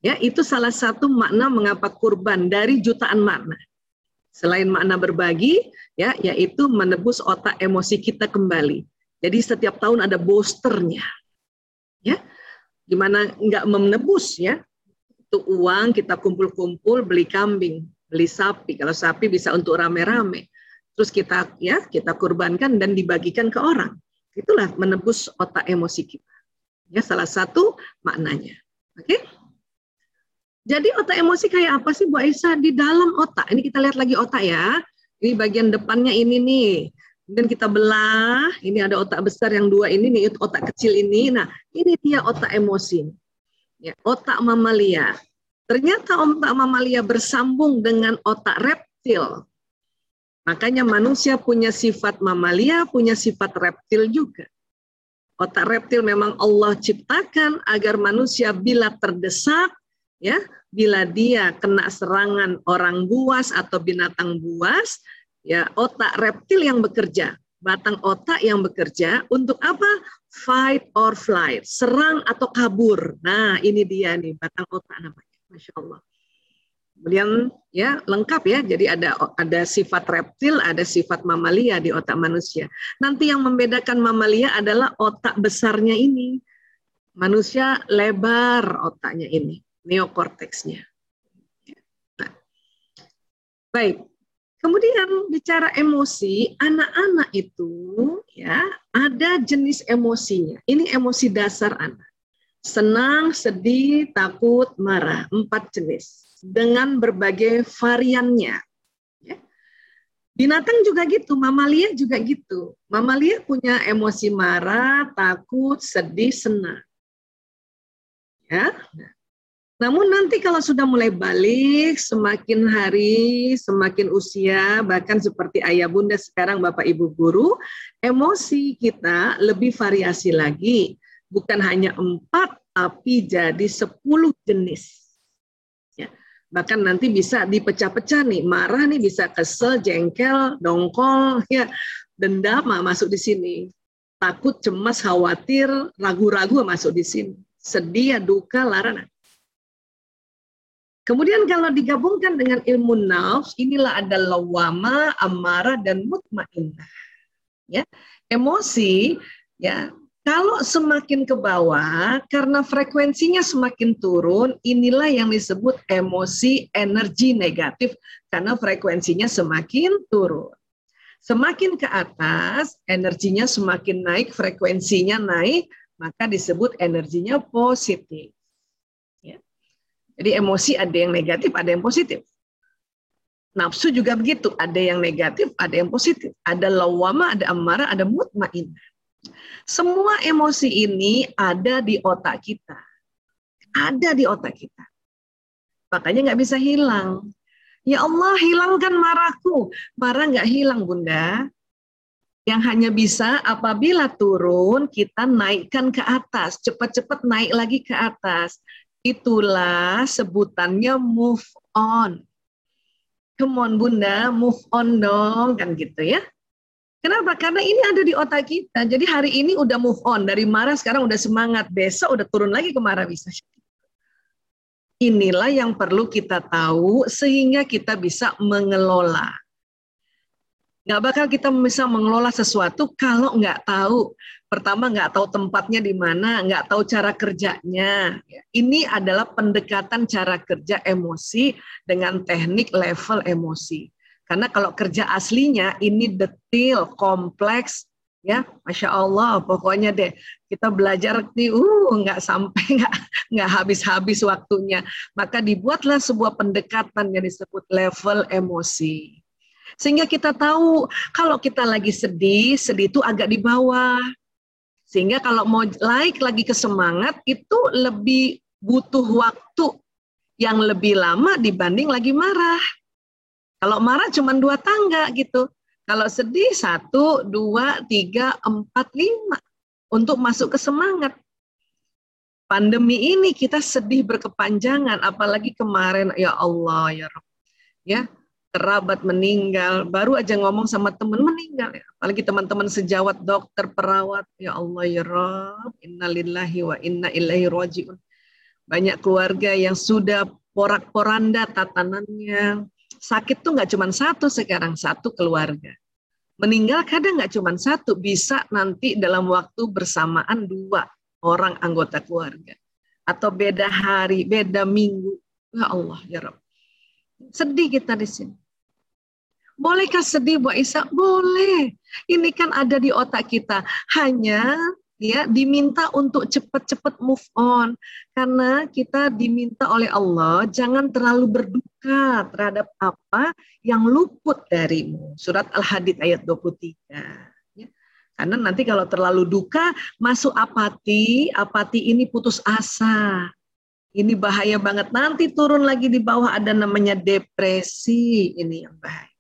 [SPEAKER 7] Ya, itu salah satu makna mengapa kurban dari jutaan makna. Selain makna berbagi, ya, yaitu menebus otak emosi kita kembali. Jadi setiap tahun ada boosternya, ya. Gimana nggak menebus ya? Itu uang kita kumpul-kumpul beli kambing, beli sapi. Kalau sapi bisa untuk rame-rame. Terus kita kurbankan dan dibagikan ke orang. Itulah menebus otak emosi kita. Ya, salah satu maknanya. Oke? Jadi otak emosi kayak apa sih Bu Aisyah? Di dalam otak, ini kita lihat lagi otak ya. Ini bagian depannya ini nih. Kemudian kita belah, ini ada otak besar yang 2 ini nih, otak kecil ini. Nah, ini dia otak emosi. Ya, otak mamalia. Ternyata otak mamalia bersambung dengan otak reptil. Makanya manusia punya sifat mamalia, punya sifat reptil juga. Otak reptil memang Allah ciptakan agar manusia bila terdesak, ya, bila dia kena serangan orang buas atau binatang buas, ya otak reptil yang bekerja, batang otak yang bekerja untuk apa? Fight or flight, serang atau kabur. Nah ini dia nih batang otak namanya, Masya Allah. Kemudian ya lengkap ya, jadi ada sifat reptil, ada sifat mamalia di otak manusia. Nanti yang membedakan mamalia adalah otak besarnya ini. Manusia lebar otaknya ini. Neokorteksnya. Nah, baik. Kemudian bicara emosi, anak-anak itu ya ada jenis emosinya. Ini emosi dasar anak. Senang, sedih, takut, marah. 4 jenis dengan berbagai variannya. Ya. Binatang juga gitu, mamalia juga gitu. Mamalia punya emosi marah, takut, sedih, senang. Ya. Namun nanti kalau sudah mulai balik, semakin hari, semakin usia, bahkan seperti ayah bunda sekarang Bapak Ibu guru, emosi kita lebih variasi lagi. Bukan hanya 4, tapi jadi 10 jenis. Ya. Bahkan nanti bisa dipecah-pecah nih, marah nih bisa kesel, jengkel, dongkol, ya, dendam masuk di sini. Takut, cemas, khawatir, ragu-ragu masuk di sini. Sedih, duka, lara. Kemudian kalau digabungkan dengan ilmu nafs, inilah ada lawama, amarah, dan mutmainnah. Ya, emosi, ya, kalau semakin ke bawah, karena frekuensinya semakin turun, inilah yang disebut emosi energi negatif, karena frekuensinya semakin turun. Semakin ke atas, energinya semakin naik, frekuensinya naik, maka disebut energinya positif. Jadi emosi ada yang negatif, ada yang positif. Nafsu juga begitu, ada yang negatif, ada yang positif. Ada lawama, ada amarah, ada mutmainnah. Semua emosi ini ada di otak kita. Ada di otak kita. makanya nggak bisa hilang. Ya Allah, hilangkan marahku. Marah nggak hilang, Bunda. Yang hanya bisa apabila turun, kita naikkan ke atas. Cepat-cepat naik lagi ke atas. Itulah sebutannya move on. Come on, Bunda, move on dong, kan gitu ya. Kenapa? Karena ini ada di otak kita. Jadi hari ini udah move on. Dari marah sekarang udah semangat. Besok udah turun lagi ke marah bisa. Inilah yang perlu kita tahu sehingga kita bisa mengelola. Nggak bakal kita bisa mengelola sesuatu kalau nggak tahu. Pertama nggak tahu tempatnya di mana, nggak tahu cara kerjanya. Ini adalah pendekatan cara kerja emosi dengan teknik level emosi. Karena kalau kerja aslinya ini detail, kompleks, ya, Masya Allah, pokoknya deh kita belajar nih, nggak habis-habis waktunya. Maka dibuatlah sebuah pendekatan yang disebut level emosi. Sehingga kita tahu kalau kita lagi sedih itu agak di bawah. Sehingga kalau mau naik lagi ke semangat itu lebih butuh waktu yang lebih lama dibanding lagi marah. Kalau marah cuma 2 tangga gitu. Kalau sedih 1, 2, 3, 4, 5 untuk masuk ke semangat. Pandemi ini kita sedih berkepanjangan, apalagi kemarin ya Allah ya Rabb. Ya, kerabat meninggal, baru aja ngomong sama teman meninggal ya. Apalagi teman-teman sejawat dokter, perawat, ya Allah ya Rabb, innalillahi wa inna ilaihi rajiun. Banyak keluarga yang sudah porak-poranda tatanannya. Sakit tuh nggak cuma 1 sekarang, 1 keluarga. Meninggal kadang nggak cuma 1, bisa nanti dalam waktu bersamaan 2 orang anggota keluarga. Atau beda hari, beda minggu. Ya Allah, ya Rabb. Sedih kita di sini. Bolehkah sedih, Bu Aisyah? Boleh. Ini kan ada di otak kita. Hanya ya diminta untuk cepat-cepat move on. Karena kita diminta oleh Allah jangan terlalu berduka terhadap apa yang luput darimu. Surat Al-Hadid ayat 23. Ya. Karena nanti kalau terlalu duka masuk apati, apati ini putus asa. Ini bahaya banget. Nanti turun lagi di bawah ada namanya depresi. Ini yang bahaya.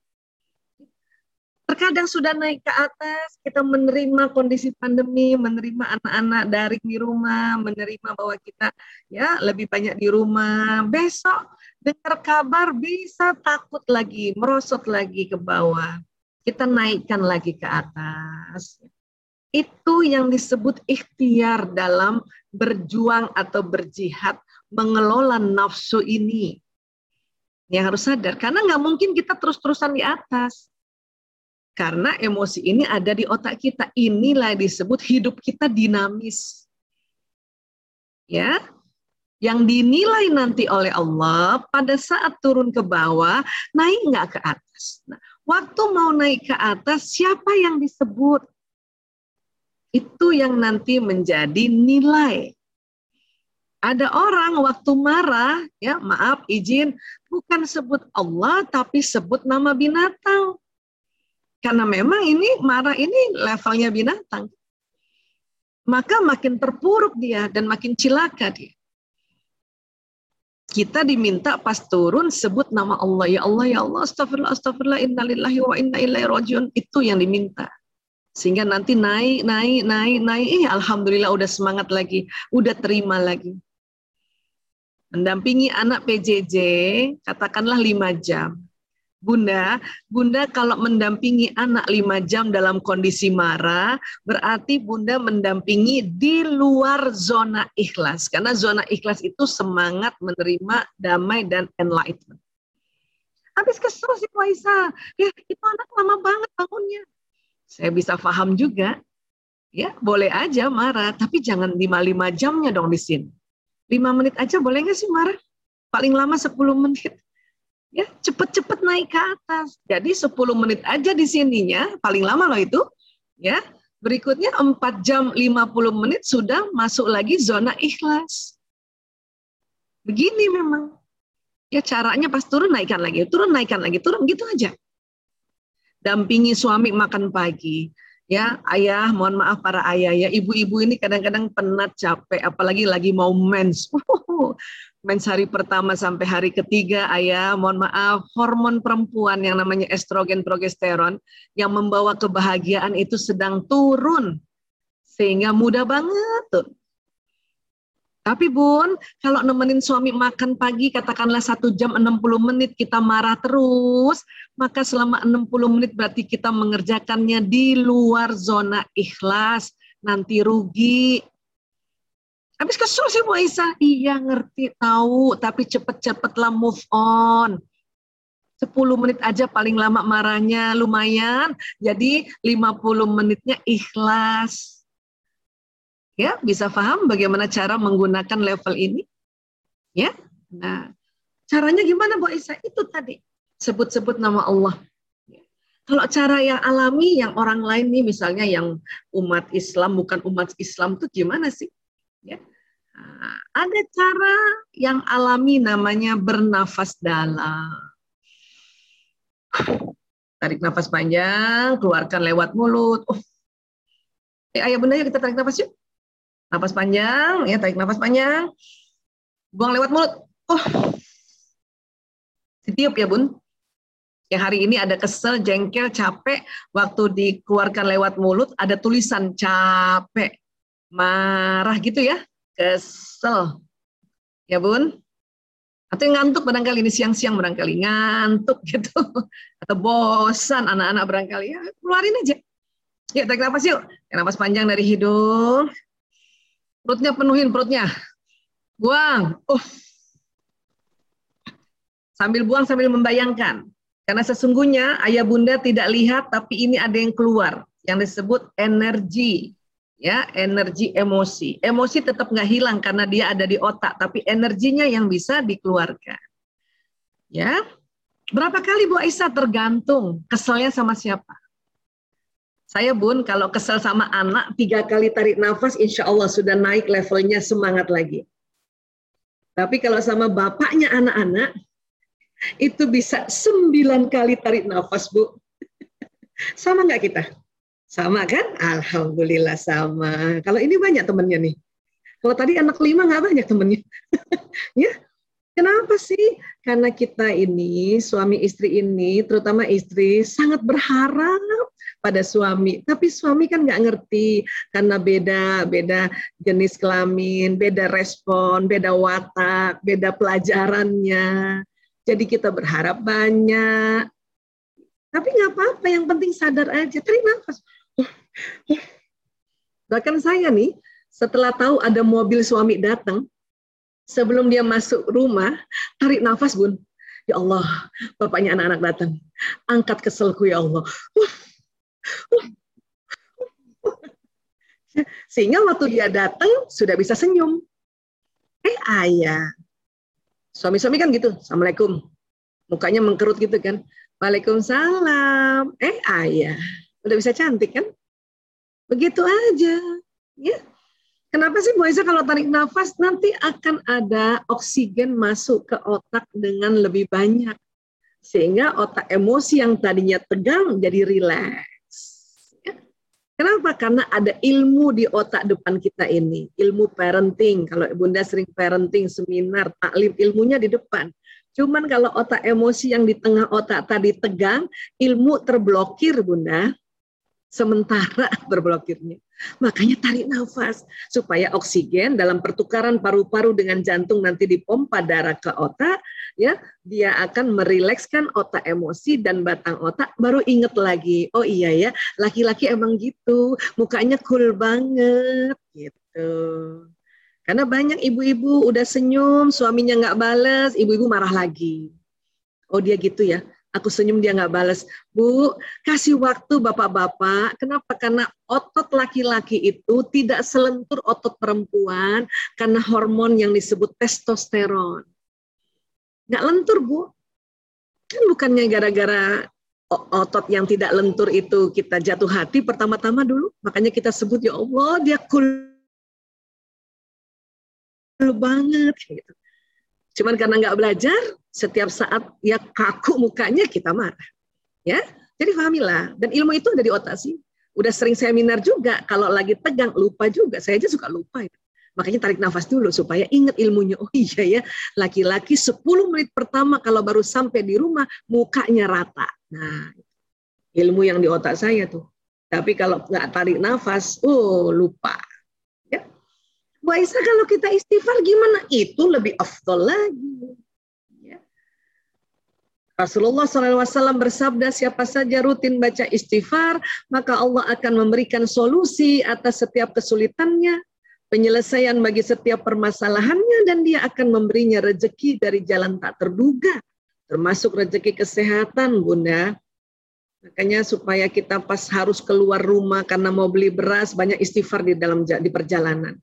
[SPEAKER 7] Terkadang sudah naik ke atas, kita menerima kondisi pandemi, menerima anak-anak daring di rumah, menerima bahwa kita ya lebih banyak di rumah. Besok dengar kabar bisa takut lagi, merosot lagi ke bawah. Kita naikkan lagi ke atas. Itu yang disebut ikhtiar dalam berjuang atau berjihad, mengelola nafsu ini. Yang harus sadar, karena nggak mungkin kita terus-terusan di atas. Karena emosi ini ada di otak kita. Inilah disebut hidup kita dinamis. Ya, yang dinilai nanti oleh Allah pada saat turun ke bawah, naik nggak ke atas. Nah, waktu mau naik ke atas, siapa yang disebut? Itu yang nanti menjadi nilai. Ada orang waktu marah, ya maaf izin, bukan sebut Allah, tapi sebut nama binatang. Karena memang ini marah ini levelnya binatang. Maka makin terpuruk dia dan makin cilaka dia. Kita diminta pas turun sebut nama Allah. Ya Allah, ya Allah, astagfirullah, astagfirullah, innalillahi wa inna ilaihi rajiun. Itu yang diminta. Sehingga nanti naik. Alhamdulillah udah semangat lagi. Udah terima lagi. Mendampingi anak PJJ, katakanlah 5 jam. Bunda kalau mendampingi anak 5 jam dalam kondisi marah, berarti Bunda mendampingi di luar zona ikhlas. Karena zona ikhlas itu semangat menerima damai dan enlightenment. Habis kesel si Aisyah, ya itu anak lama banget bangunnya. Saya bisa paham juga, ya boleh aja marah, tapi jangan 5 jamnya dong di sini. 5 menit aja boleh nggak sih marah? Paling lama 10 menit. Ya, cepet-cepet naik ke atas. Jadi 10 menit aja di sininya, paling lama loh itu. Ya, berikutnya 4 jam 50 menit sudah masuk lagi zona ikhlas. Begini memang. Ya caranya pas turun naikkan lagi, turun naikkan lagi, turun gitu aja. Dampingi suami makan pagi. Ya, ayah, mohon maaf para ayah ya. Ibu-ibu ini kadang-kadang penat, capek, apalagi lagi mau mens. Mens hari pertama sampai hari ketiga, ayah, mohon maaf, hormon perempuan yang namanya estrogen, progesteron yang membawa kebahagiaan itu sedang turun. Sehingga mudah banget tuh. Tapi Bun, kalau nemenin suami makan pagi, katakanlah 1 jam 60 menit kita marah terus, maka selama 60 menit berarti kita mengerjakannya di luar zona ikhlas, nanti rugi. Habis kesel sih Bu Aisyah, iya ngerti tahu, tapi cepet-cepetlah move on. 10 menit aja paling lama marahnya, lumayan, jadi 50 menitnya ikhlas. Ya, bisa paham bagaimana cara menggunakan level ini? Ya. Nah, caranya gimana Bu Aisyah? Itu tadi, sebut-sebut nama Allah. Kalau cara yang alami, yang orang lain nih, misalnya yang umat Islam, bukan umat Islam, itu gimana sih? Ya. Nah, ada cara yang alami namanya bernafas dalam. Tarik nafas panjang, keluarkan lewat mulut. Ayah bunda, yuk kita tarik nafas yuk. Nafas panjang, ya tarik nafas panjang, buang lewat mulut. Ditiup ya Bun. Yang hari ini ada kesel, jengkel, capek, waktu dikeluarkan lewat mulut ada tulisan capek, marah gitu ya, kesel. Ya Bun. Atau yang ngantuk barangkali, ini siang-siang barangkali, ngantuk gitu. Atau bosan anak-anak barangkali, ya keluarin aja. Yuk tarik nafas yuk. Nafas panjang dari hidung. Perutnya penuhin, perutnya. Buang. Sambil buang, sambil membayangkan. Karena sesungguhnya ayah bunda tidak lihat, tapi ini ada yang keluar. Yang disebut energi. Ya, energi emosi. Emosi tetap nggak hilang karena dia ada di otak, tapi energinya yang bisa dikeluarkan. Ya. Berapa kali Bu Aisyah? Tergantung keselnya sama siapa. Saya Bun, kalau kesel sama anak, 3 kali tarik nafas, insya Allah sudah naik levelnya, semangat lagi. Tapi kalau sama bapaknya anak-anak, itu bisa 9 kali tarik nafas Bu. Sama nggak kita? Sama kan? Alhamdulillah sama. Kalau ini banyak temennya nih. Kalau tadi anak 5 nggak banyak temennya. Ya, kenapa sih? Karena kita ini, suami istri ini, terutama istri, sangat berharap pada suami, tapi suami kan nggak ngerti karena beda jenis kelamin, beda respon, beda watak, beda pelajarannya. Jadi kita berharap banyak, tapi nggak apa-apa. Yang penting sadar aja, tarik nafas. Bahkan saya nih, setelah tahu ada mobil suami datang, sebelum dia masuk rumah, tarik nafas Bun. Ya Allah, bapaknya anak-anak datang, angkat keselku ya Allah. Sehingga waktu dia datang sudah bisa senyum. Ayah, suami-suami kan gitu, Assalamualaikum, mukanya mengkerut gitu kan, Waalaikumsalam. Ayah, udah bisa cantik kan? Begitu aja. Ya. Kenapa sih Bu Aisyah kalau tarik nafas nanti akan ada oksigen masuk ke otak dengan lebih banyak, sehingga otak emosi yang tadinya tegang jadi rileks. Kenapa? Karena ada ilmu di otak depan kita ini, ilmu parenting. Kalau Bunda sering parenting, seminar, taklim, ilmunya di depan. Cuman kalau otak emosi yang di tengah otak tadi tegang, ilmu terblokir Bunda. Sementara berblokirnya. Makanya tarik nafas supaya oksigen dalam pertukaran paru-paru dengan jantung nanti dipompa darah ke otak, ya, dia akan merilekskan otak emosi dan batang otak, baru inget lagi, oh iya ya, laki-laki emang gitu, mukanya cool banget gitu. Karena banyak ibu-ibu udah senyum, suaminya nggak balas, ibu-ibu marah lagi. Oh dia gitu ya. Aku senyum dia nggak balas. Bu, kasih waktu bapak-bapak. Kenapa? Karena otot laki-laki itu tidak selentur otot perempuan karena hormon yang disebut testosteron. Nggak lentur Bu. Kan bukannya gara-gara otot yang tidak lentur itu kita jatuh hati pertama-tama dulu. Makanya kita sebut ya Allah dia cool banget. Gitu. Cuman karena nggak belajar, setiap saat ya kaku mukanya kita marah. Ya, jadi pahamilah. Dan ilmu itu ada di otak sih. Udah sering seminar juga, kalau lagi tegang lupa juga. Saya aja suka lupa itu. Makanya tarik nafas dulu supaya ingat ilmunya. Oh iya ya, laki-laki 10 menit pertama kalau baru sampai di rumah mukanya rata. Nah, ilmu yang di otak saya tuh. Tapi kalau nggak tarik nafas, lupa. Ya. Bu Aisyah, kalau kita istighfar gimana? Itu lebih afdol lagi. Ya. Rasulullah SAW bersabda, siapa saja rutin baca istighfar, maka Allah akan memberikan solusi atas setiap kesulitannya, penyelesaian bagi setiap permasalahannya, dan dia akan memberinya rezeki dari jalan tak terduga, termasuk rezeki kesehatan, Bunda. Makanya supaya kita pas harus keluar rumah karena mau beli beras, banyak istighfar di perjalanan.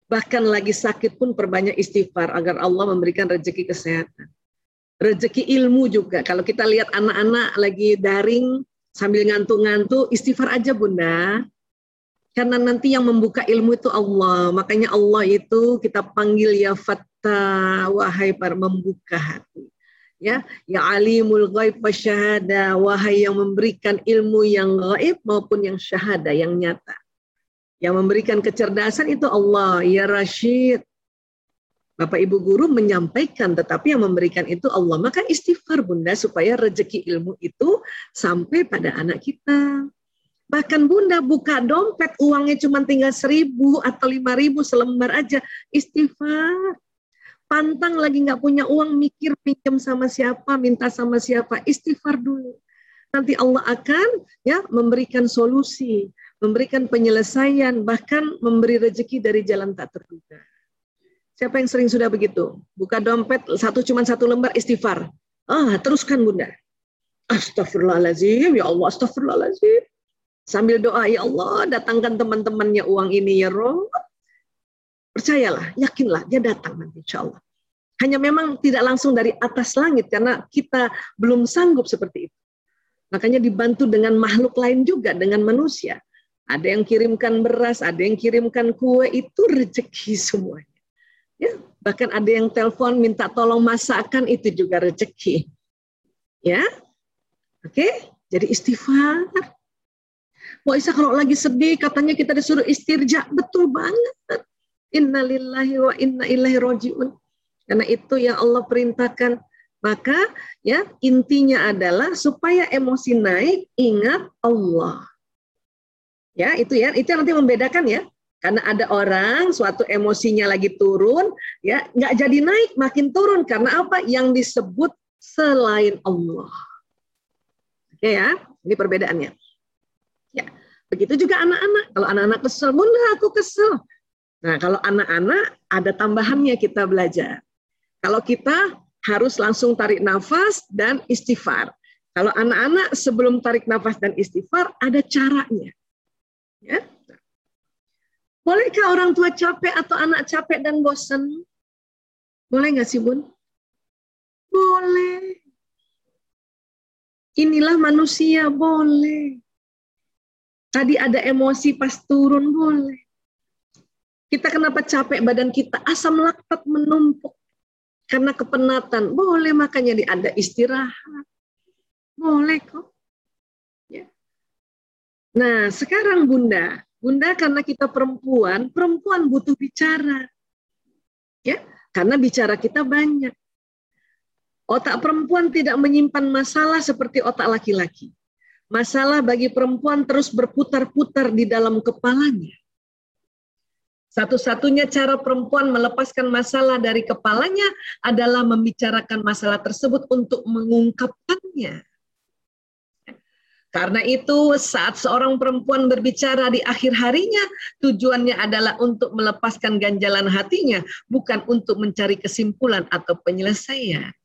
[SPEAKER 7] Bahkan lagi sakit pun perbanyak istighfar agar Allah memberikan rezeki kesehatan. Rezeki ilmu juga. Kalau kita lihat anak-anak lagi daring sambil ngantuk-ngantuk, istighfar aja Bunda. Karena nanti yang membuka ilmu itu Allah. Makanya Allah itu kita panggil ya Fattah, wahai para membuka hati. Ya alimul ghaib wa syahada, wahai yang memberikan ilmu yang gaib maupun yang syahada, yang nyata. Yang memberikan kecerdasan itu Allah, ya Rashid. Bapak Ibu guru menyampaikan, tetapi yang memberikan itu Allah. Maka istighfar Bunda supaya rezeki ilmu itu sampai pada anak kita. Bahkan Bunda buka dompet, uangnya cuma tinggal 1.000 atau 5.000 selembar aja, istighfar. Pantang lagi nggak punya uang, mikir pinjam sama siapa, minta sama siapa, istighfar dulu. Nanti Allah akan memberikan solusi, memberikan penyelesaian, bahkan memberi rezeki dari jalan tak terduga. Siapa yang sering sudah begitu? Buka dompet, cuma satu lembar, istighfar. Teruskan Bunda. Astagfirullahaladzim, ya Allah, astagfirullahaladzim. Sambil doa, ya Allah, datangkan teman-temannya uang ini ya Rob. Percayalah, yakinlah, dia datang nanti insya Allah. Hanya memang tidak langsung dari atas langit, karena kita belum sanggup seperti itu. Makanya dibantu dengan makhluk lain juga, dengan manusia. Ada yang kirimkan beras, ada yang kirimkan kue, itu rezeki semuanya. Ya, bahkan ada yang telepon minta tolong masakan, itu juga rezeki. Ya, oke, jadi istighfar. Wah Isa, kalau lagi sedih katanya kita disuruh istirja, betul banget. Innalillahi wa inna ilaihi raji'un. Karena itu yang Allah perintahkan. Maka intinya adalah supaya emosi naik, ingat Allah. Itu nanti membedakan ya. Karena ada orang suatu emosinya lagi turun, nggak jadi naik, makin turun. Karena apa? Yang disebut selain Allah. Oke ya, ini perbedaannya. Ya, begitu juga anak-anak. Kalau anak-anak kesel, Bunda aku kesel. Nah, kalau anak-anak ada tambahannya kita belajar. Kalau kita harus langsung tarik nafas dan istighfar. Kalau anak-anak sebelum tarik nafas dan istighfar ada caranya. Ya. Bolehkah orang tua capek atau anak capek dan bosan? Boleh nggak sih Bun? Boleh. Inilah manusia, boleh. Tadi ada emosi pas turun, boleh. Kita kenapa capek badan kita, asam laktat menumpuk karena kepenatan, boleh, makanya ada istirahat, boleh kok. Ya. Nah sekarang Bunda karena kita perempuan butuh bicara, ya, karena bicara kita banyak. Otak perempuan tidak menyimpan masalah seperti otak laki-laki. Masalah bagi perempuan terus berputar-putar di dalam kepalanya. Satu-satunya cara perempuan melepaskan masalah dari kepalanya adalah membicarakan masalah tersebut untuk mengungkapkannya. Karena itu saat seorang perempuan berbicara di akhir harinya, tujuannya adalah untuk melepaskan ganjalan hatinya, bukan untuk mencari kesimpulan atau penyelesaian.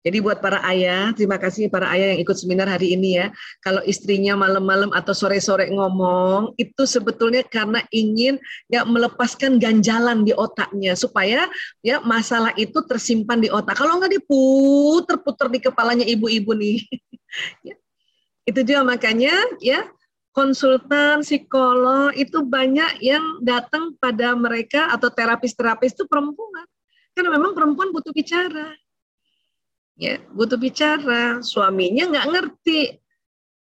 [SPEAKER 7] Jadi buat para ayah, terima kasih para ayah yang ikut seminar hari ini ya. Kalau istrinya malam-malam atau sore-sore ngomong, itu sebetulnya karena ingin melepaskan ganjalan di otaknya supaya masalah itu tersimpan di otak. Kalau nggak diputer-puter di kepalanya ibu-ibu nih. Itu juga makanya konsultan psikolog itu banyak yang datang pada mereka atau terapis-terapis itu perempuan. Karena memang perempuan butuh bicara. Butuh bicara, suaminya nggak ngerti,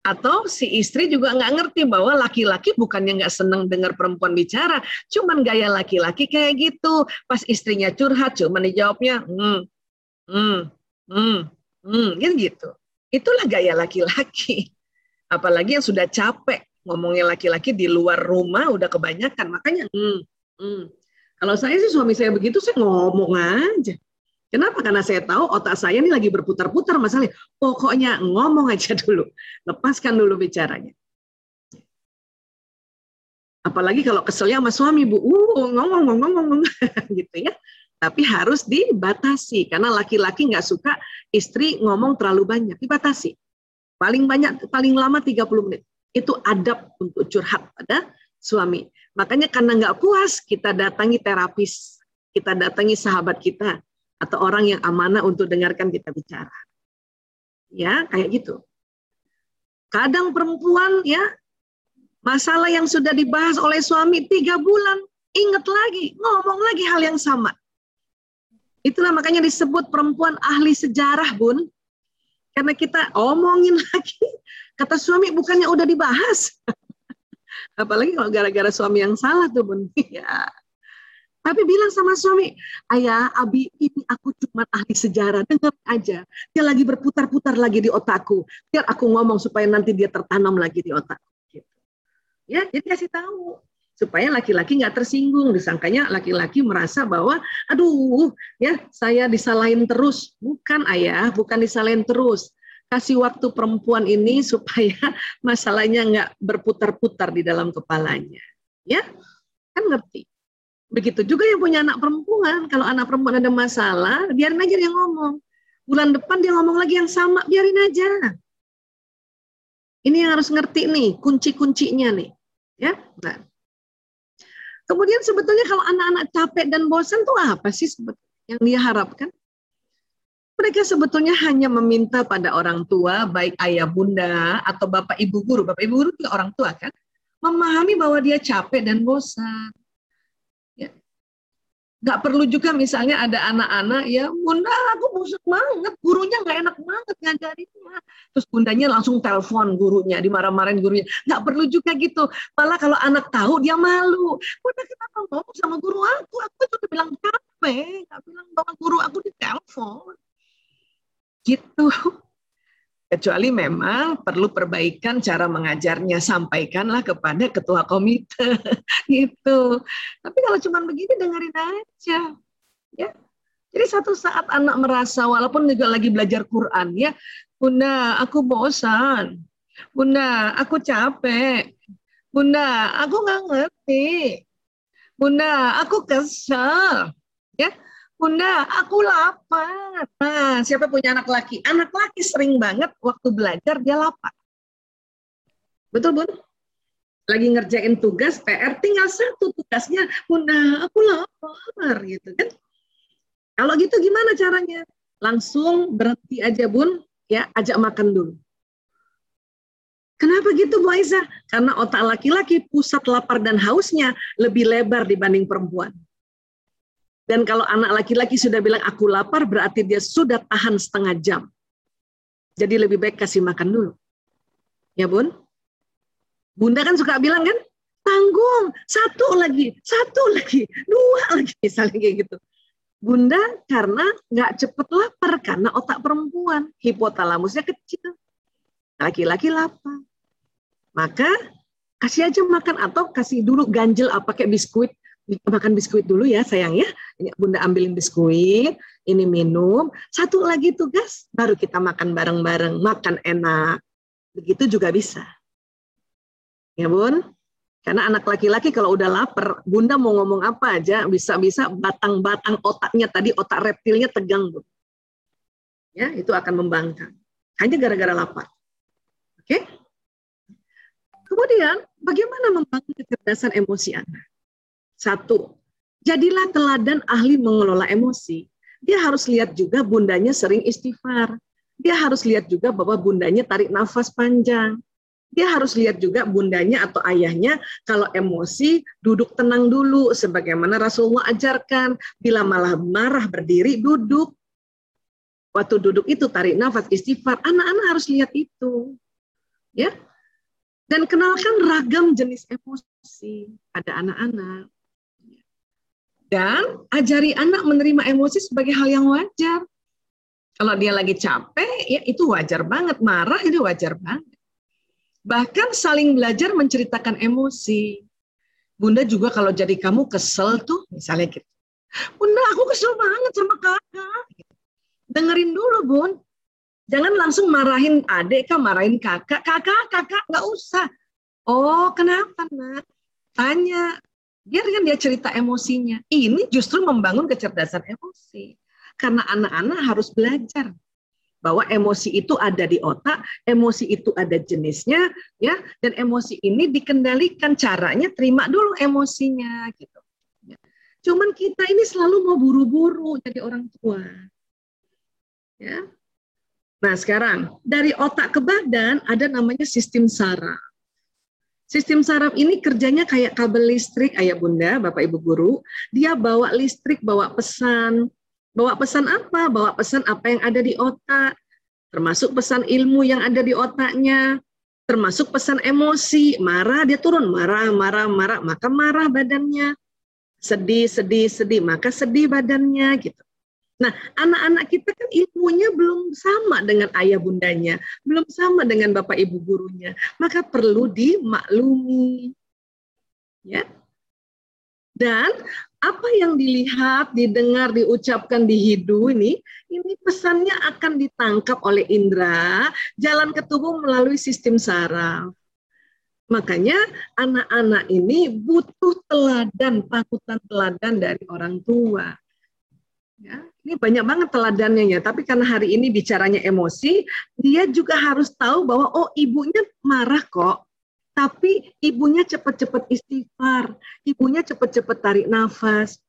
[SPEAKER 7] Atau si istri juga nggak ngerti bahwa laki-laki bukannya nggak seneng dengar perempuan bicara, cuman gaya laki-laki kayak gitu. Pas istrinya curhat, cuman dijawabnya, gitu. Itulah gaya laki-laki. Apalagi yang sudah capek ngomongnya laki-laki di luar rumah udah kebanyakan, makanya. Kalau saya sih suami saya begitu, saya ngomong aja. Kenapa? Karena saya tahu otak saya ini lagi berputar-putar masalahnya. Pokoknya ngomong aja dulu. Lepaskan dulu bicaranya. Apalagi kalau keselnya sama suami, Bu. Ngomong gitu ya. Tapi harus dibatasi. Karena laki-laki nggak suka istri ngomong terlalu banyak. Dibatasi. Paling banyak, paling lama 30 menit. Itu adab untuk curhat pada suami. Makanya karena nggak puas, kita datangi terapis. Kita datangi sahabat kita. Atau orang yang amanah untuk dengarkan kita bicara. Ya, kayak gitu. Kadang perempuan ya, masalah yang sudah dibahas oleh suami 3 bulan, ingat lagi, ngomong lagi hal yang sama. Itulah makanya disebut perempuan ahli sejarah, Bun. Karena kita omongin lagi, kata suami bukannya udah dibahas. Apalagi kalau gara-gara suami yang salah tuh, Bun. Ya. Tapi bilang sama suami, ayah, Abi, ini aku cuma ahli sejarah, dengar aja. Dia lagi berputar-putar lagi di otakku. Biar aku ngomong supaya nanti dia tertanam lagi di otakku. Gitu. Ya, jadi kasih tahu. Supaya laki-laki nggak tersinggung. Disangkanya laki-laki merasa bahwa, aduh, ya saya disalahin terus. Bukan ayah, bukan disalahin terus. Kasih waktu perempuan ini supaya masalahnya nggak berputar-putar di dalam kepalanya. Ya, kan ngerti. Begitu juga yang punya anak perempuan. Kalau anak perempuan ada masalah, biarin aja dia ngomong. Bulan depan dia ngomong lagi yang sama, biarin aja. Ini yang harus ngerti nih, kunci-kuncinya nih. Ya, nah. Kemudian sebetulnya kalau anak-anak capek dan bosan tuh apa sih sebetulnya yang dia harapkan? Mereka sebetulnya hanya meminta pada orang tua, baik ayah bunda atau bapak ibu guru. Bapak ibu guru juga orang tua kan, memahami bahwa dia capek dan bosan. Nggak perlu juga misalnya ada anak-anak ya, bunda aku bosan banget, gurunya nggak enak banget ngajarinnya. Terus bundanya langsung telepon gurunya, dimarah-marahin gurunya. Nggak perlu juga gitu. Malah kalau anak tahu dia malu. Bunda kenapa ngomong sama guru aku tuh bilang capek, nggak bilang bahwa guru aku ditelepon. Gitu. Kecuali memang perlu perbaikan cara mengajarnya, sampaikanlah kepada ketua komite gitu. Tapi kalau cuma begini dengerin aja, ya. Jadi satu saat anak merasa walaupun juga lagi belajar Quran, ya, bunda aku bosan, bunda aku capek, bunda aku nggak ngerti, bunda aku kesel, ya. Bunda, aku lapar. Nah, siapa punya anak laki? Anak laki sering banget waktu belajar dia lapar. Betul, Bun? Lagi ngerjain tugas, PR, tinggal satu tugasnya. Bunda, aku lapar. Gitu kan. Kalau gitu gimana caranya? Langsung berhenti aja, Bun. Ya, ajak makan dulu. Kenapa gitu, Bu Aisyah? Karena otak laki-laki pusat lapar dan hausnya lebih lebar dibanding perempuan. Dan kalau anak laki-laki sudah bilang aku lapar, berarti dia sudah tahan setengah jam. Jadi lebih baik kasih makan dulu. Ya Bun? Bunda kan suka bilang kan, tanggung, satu lagi, dua lagi, misalnya kayak gitu. Bunda karena nggak cepet lapar, karena otak perempuan, hipotalamusnya kecil. Laki-laki lapar. Maka kasih aja makan, atau kasih dulu ganjel apa kayak biskuit. Makan biskuit dulu ya sayang ya. Ini Bunda ambilin biskuit, ini minum. Satu lagi tugas, baru kita makan bareng-bareng, makan enak. Begitu juga bisa. Ya Bun? Karena anak laki-laki kalau udah lapar, Bunda mau ngomong apa aja, bisa-bisa batang-batang otaknya tadi, otak reptilnya tegang, Bun. Ya, itu akan membangkang. Hanya gara-gara lapar. Oke? Kemudian, bagaimana membangun kecerdasan emosi anak? Satu, jadilah teladan ahli mengelola emosi. Dia harus lihat juga bundanya sering istighfar. Dia harus lihat juga bahwa bundanya tarik nafas panjang. Dia harus lihat juga bundanya atau ayahnya kalau emosi duduk tenang dulu. Sebagaimana Rasulullah ajarkan, bila malah marah berdiri duduk. Waktu duduk itu tarik nafas istighfar. Anak-anak harus lihat itu. Ya. Dan kenalkan ragam jenis emosi pada anak-anak. Dan ajari anak menerima emosi sebagai hal yang wajar. Kalau dia lagi capek, ya itu wajar banget. Marah itu wajar banget. Bahkan saling belajar menceritakan emosi. Bunda juga kalau jadi kamu kesel tuh, misalnya gitu. Bunda, aku kesel banget sama kakak. Dengerin dulu, Bun. Jangan langsung marahin adik, marahin kakak. Kakak, nggak usah. Oh, kenapa, Nak? Tanya. Biarkan dia cerita emosinya. Ini justru membangun kecerdasan emosi. Karena anak-anak harus belajar bahwa emosi itu ada di otak, emosi itu ada jenisnya, ya, dan emosi ini dikendalikan. Caranya terima dulu emosinya, gitu. Cuman kita ini selalu mau buru-buru jadi orang tua. Ya. Nah, sekarang dari otak ke badan ada namanya sistem saraf. Sistem saraf ini kerjanya kayak kabel listrik, ayah bunda, bapak ibu guru. Dia bawa listrik, bawa pesan. Bawa pesan apa? Bawa pesan apa yang ada di otak. Termasuk pesan ilmu yang ada di otaknya. Termasuk pesan emosi. Marah, dia turun. Marah, maka marah badannya. Sedih, maka sedih badannya, gitu. Nah, anak-anak kita kan ilmunya belum sama dengan ayah bundanya, belum sama dengan bapak ibu gurunya, maka perlu dimaklumi. Ya. Dan apa yang dilihat, didengar, diucapkan di hidu ini pesannya akan ditangkap oleh indera, jalan ke tubuh melalui sistem saraf. Makanya anak-anak ini butuh teladan, panutan teladan dari orang tua. Ya, ini banyak banget teladannya ya, tapi karena hari ini bicaranya emosi, dia juga harus tahu bahwa oh ibunya marah kok, tapi ibunya cepat-cepat istighfar, ibunya cepat-cepat tarik nafas.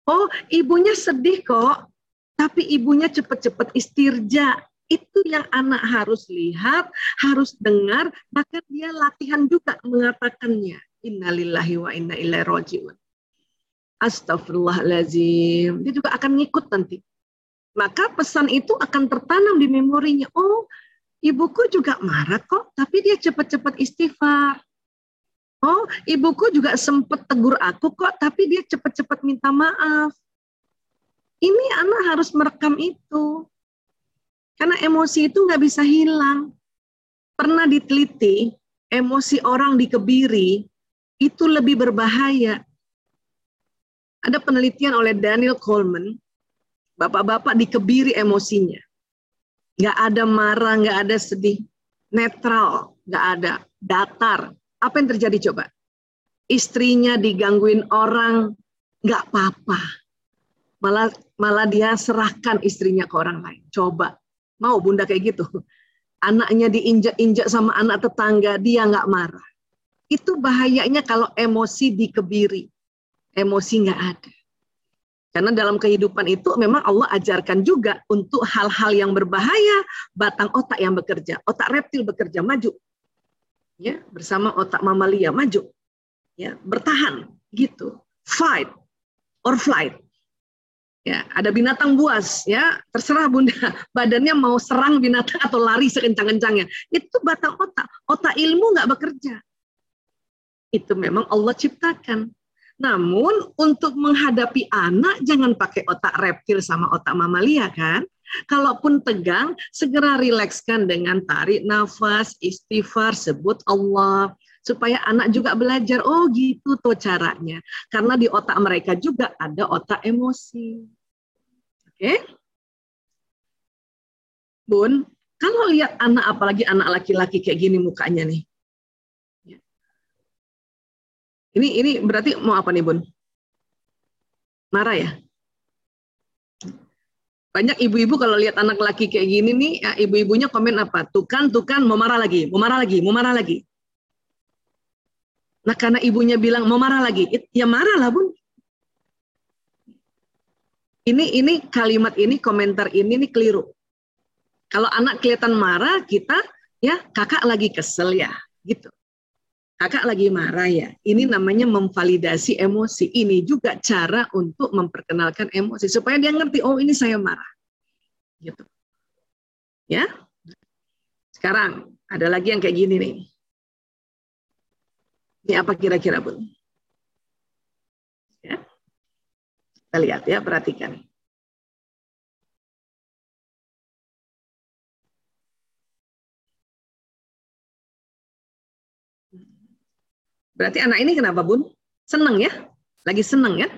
[SPEAKER 7] Oh ibunya sedih kok, tapi ibunya cepat-cepat istirja. Itu yang anak harus lihat, harus dengar, bahkan dia latihan juga mengatakannya. Innalillahi wa inna ilaihi raji'un. Astagfirullahaladzim. Dia juga akan ngikut nanti. Maka pesan itu akan tertanam di memorinya. Oh, ibuku juga marah kok, tapi dia cepat-cepat istighfar. Oh, ibuku juga sempat tegur aku kok, tapi dia cepat-cepat minta maaf. Ini anak harus merekam itu. Karena emosi itu nggak bisa hilang. Pernah diteliti, emosi orang dikebiri itu lebih berbahaya. Ada penelitian oleh Daniel Coleman, bapak-bapak dikebiri emosinya. Nggak ada marah, nggak ada sedih. Netral, nggak ada. Datar. Apa yang terjadi coba? Istrinya digangguin orang, nggak apa-apa. Malah dia serahkan istrinya ke orang lain. Coba, mau bunda kayak gitu? Anaknya diinjak-injak sama anak tetangga, dia nggak marah. Itu bahayanya kalau emosi dikebiri. Emosi nggak ada. Karena dalam kehidupan itu memang Allah ajarkan juga untuk hal-hal yang berbahaya, batang otak yang bekerja. Otak reptil bekerja, maju. Ya, bersama otak mamalia, maju. Ya, bertahan, gitu. Fight or flight. Ya, ada binatang buas, ya terserah bunda, badannya mau serang binatang atau lari sekencang-kencangnya. Itu batang otak. Otak ilmu nggak bekerja. Itu memang Allah ciptakan. Namun untuk menghadapi anak jangan pakai otak reptil sama otak mamalia kan. Kalaupun tegang, segera rilekskan dengan tarik nafas, istighfar, sebut Allah. Supaya anak juga belajar, oh gitu tuh caranya. Karena di otak mereka juga ada otak emosi. Oke? Bun, kalau lihat anak, apalagi anak laki-laki kayak gini mukanya nih. Ini berarti mau apa nih Bun? Marah ya? Banyak ibu-ibu kalau lihat anak laki kayak gini nih, ya, ibu-ibunya komen apa? Tuh kan, mau marah lagi, mau marah lagi, mau marah lagi. Nah karena ibunya bilang mau marah lagi, ya marah lah Bun. Ini kalimat ini, komentar ini keliru. Kalau anak kelihatan marah, kita ya kakak lagi kesel ya, gitu. Kakak lagi marah ya. Ini namanya memvalidasi emosi. Ini juga cara untuk memperkenalkan emosi supaya dia ngerti, oh ini saya marah. Gitu. Ya. Sekarang Ada lagi yang kayak gini nih. Ini apa kira-kira, Bun? Ya. Kita lihat ya, perhatikan. Berarti anak ini kenapa, Bun? Seneng ya? Lagi seneng ya?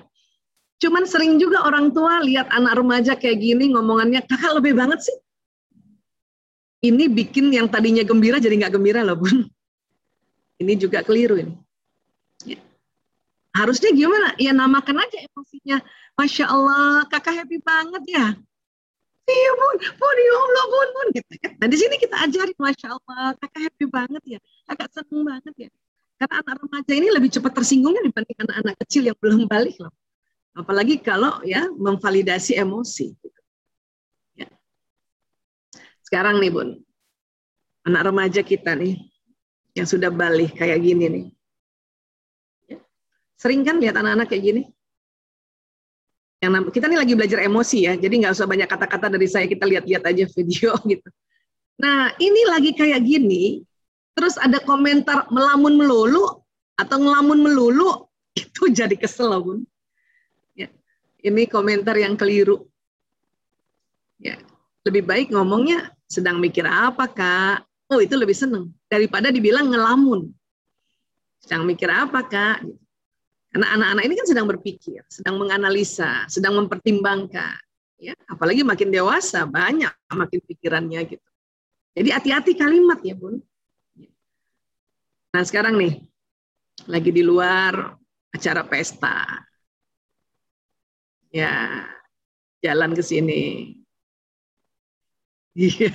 [SPEAKER 7] Cuman sering juga orang tua lihat anak remaja kayak gini ngomongannya, kakak lebih banget sih. Ini bikin yang tadinya gembira jadi nggak gembira loh, Bun. Ini juga keliru ini. Ya. Harusnya gimana? Ya namakan aja emosinya. Masya Allah, kakak happy banget ya. Iya Bun, ya Allah Bun. Gitu kan. Nah di sini kita ajarin, Masya Allah, kakak happy banget ya. Kakak seneng banget ya. Karena anak remaja ini lebih cepat tersinggungnya dibanding anak-anak kecil yang belum balik loh. Apalagi kalau ya memvalidasi emosi. Ya. Sekarang nih Bun, anak remaja kita nih yang sudah balik kayak gini nih. Ya. Sering kan lihat anak-anak kayak gini? Yang kita nih lagi belajar emosi ya, jadi nggak usah banyak kata-kata dari saya, kita lihat-lihat aja video gitu. Nah ini lagi kayak gini, terus ada komentar melamun melulu atau ngelamun melulu, itu jadi kesel loh Bun. Ya, ini komentar yang keliru. Ya, lebih baik ngomongnya sedang mikir apa Kak? Oh itu lebih seneng daripada dibilang ngelamun. Sedang mikir apa Kak? Karena anak-anak ini kan sedang berpikir, sedang menganalisa, sedang mempertimbangkan. Ya, apalagi makin dewasa banyak makin pikirannya gitu. Jadi hati-hati kalimat ya Bun. Nah sekarang nih lagi di luar acara pesta. Ya jalan ke sini. Iya.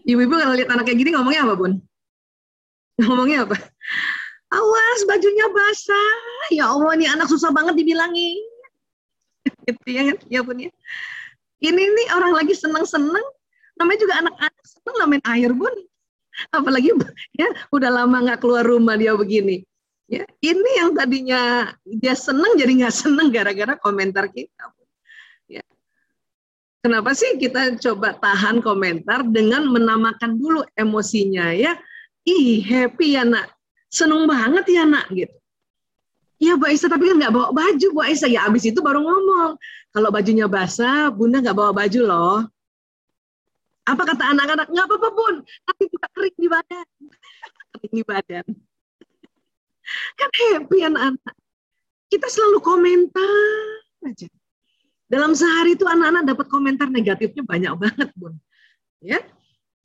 [SPEAKER 7] Ibu-ibu kalau lihat anak kayak gini ngomongnya apa Bun? Ngomongnya apa? Awas bajunya basah. Ya Allah nih anak susah banget dibilangin. Gitu ya kan? Ya Bun ya. Ini nih orang lagi seneng-seneng. Namanya juga anak-anak seneng lah main air Bun. Apalagi ya udah lama nggak keluar rumah dia begini. Ya, ini yang tadinya dia seneng jadi nggak seneng gara-gara komentar kita. Ya. Kenapa sih kita coba tahan komentar dengan menamakan dulu emosinya ya? Ih happy ya nak, seneng banget ya nak gitu. Iya Bu Aisyah tapi kan nggak bawa baju Bu Aisyah ya abis itu baru ngomong kalau bajunya basah Bunda nggak bawa baju loh. Apa kata anak-anak? Nggak apa-apa Bun, tapi juga kering di badan. Kering di badan. Kan happy anak-anak. Kita selalu komentar aja. Dalam sehari itu anak-anak dapat komentar negatifnya banyak banget Bun. Ya.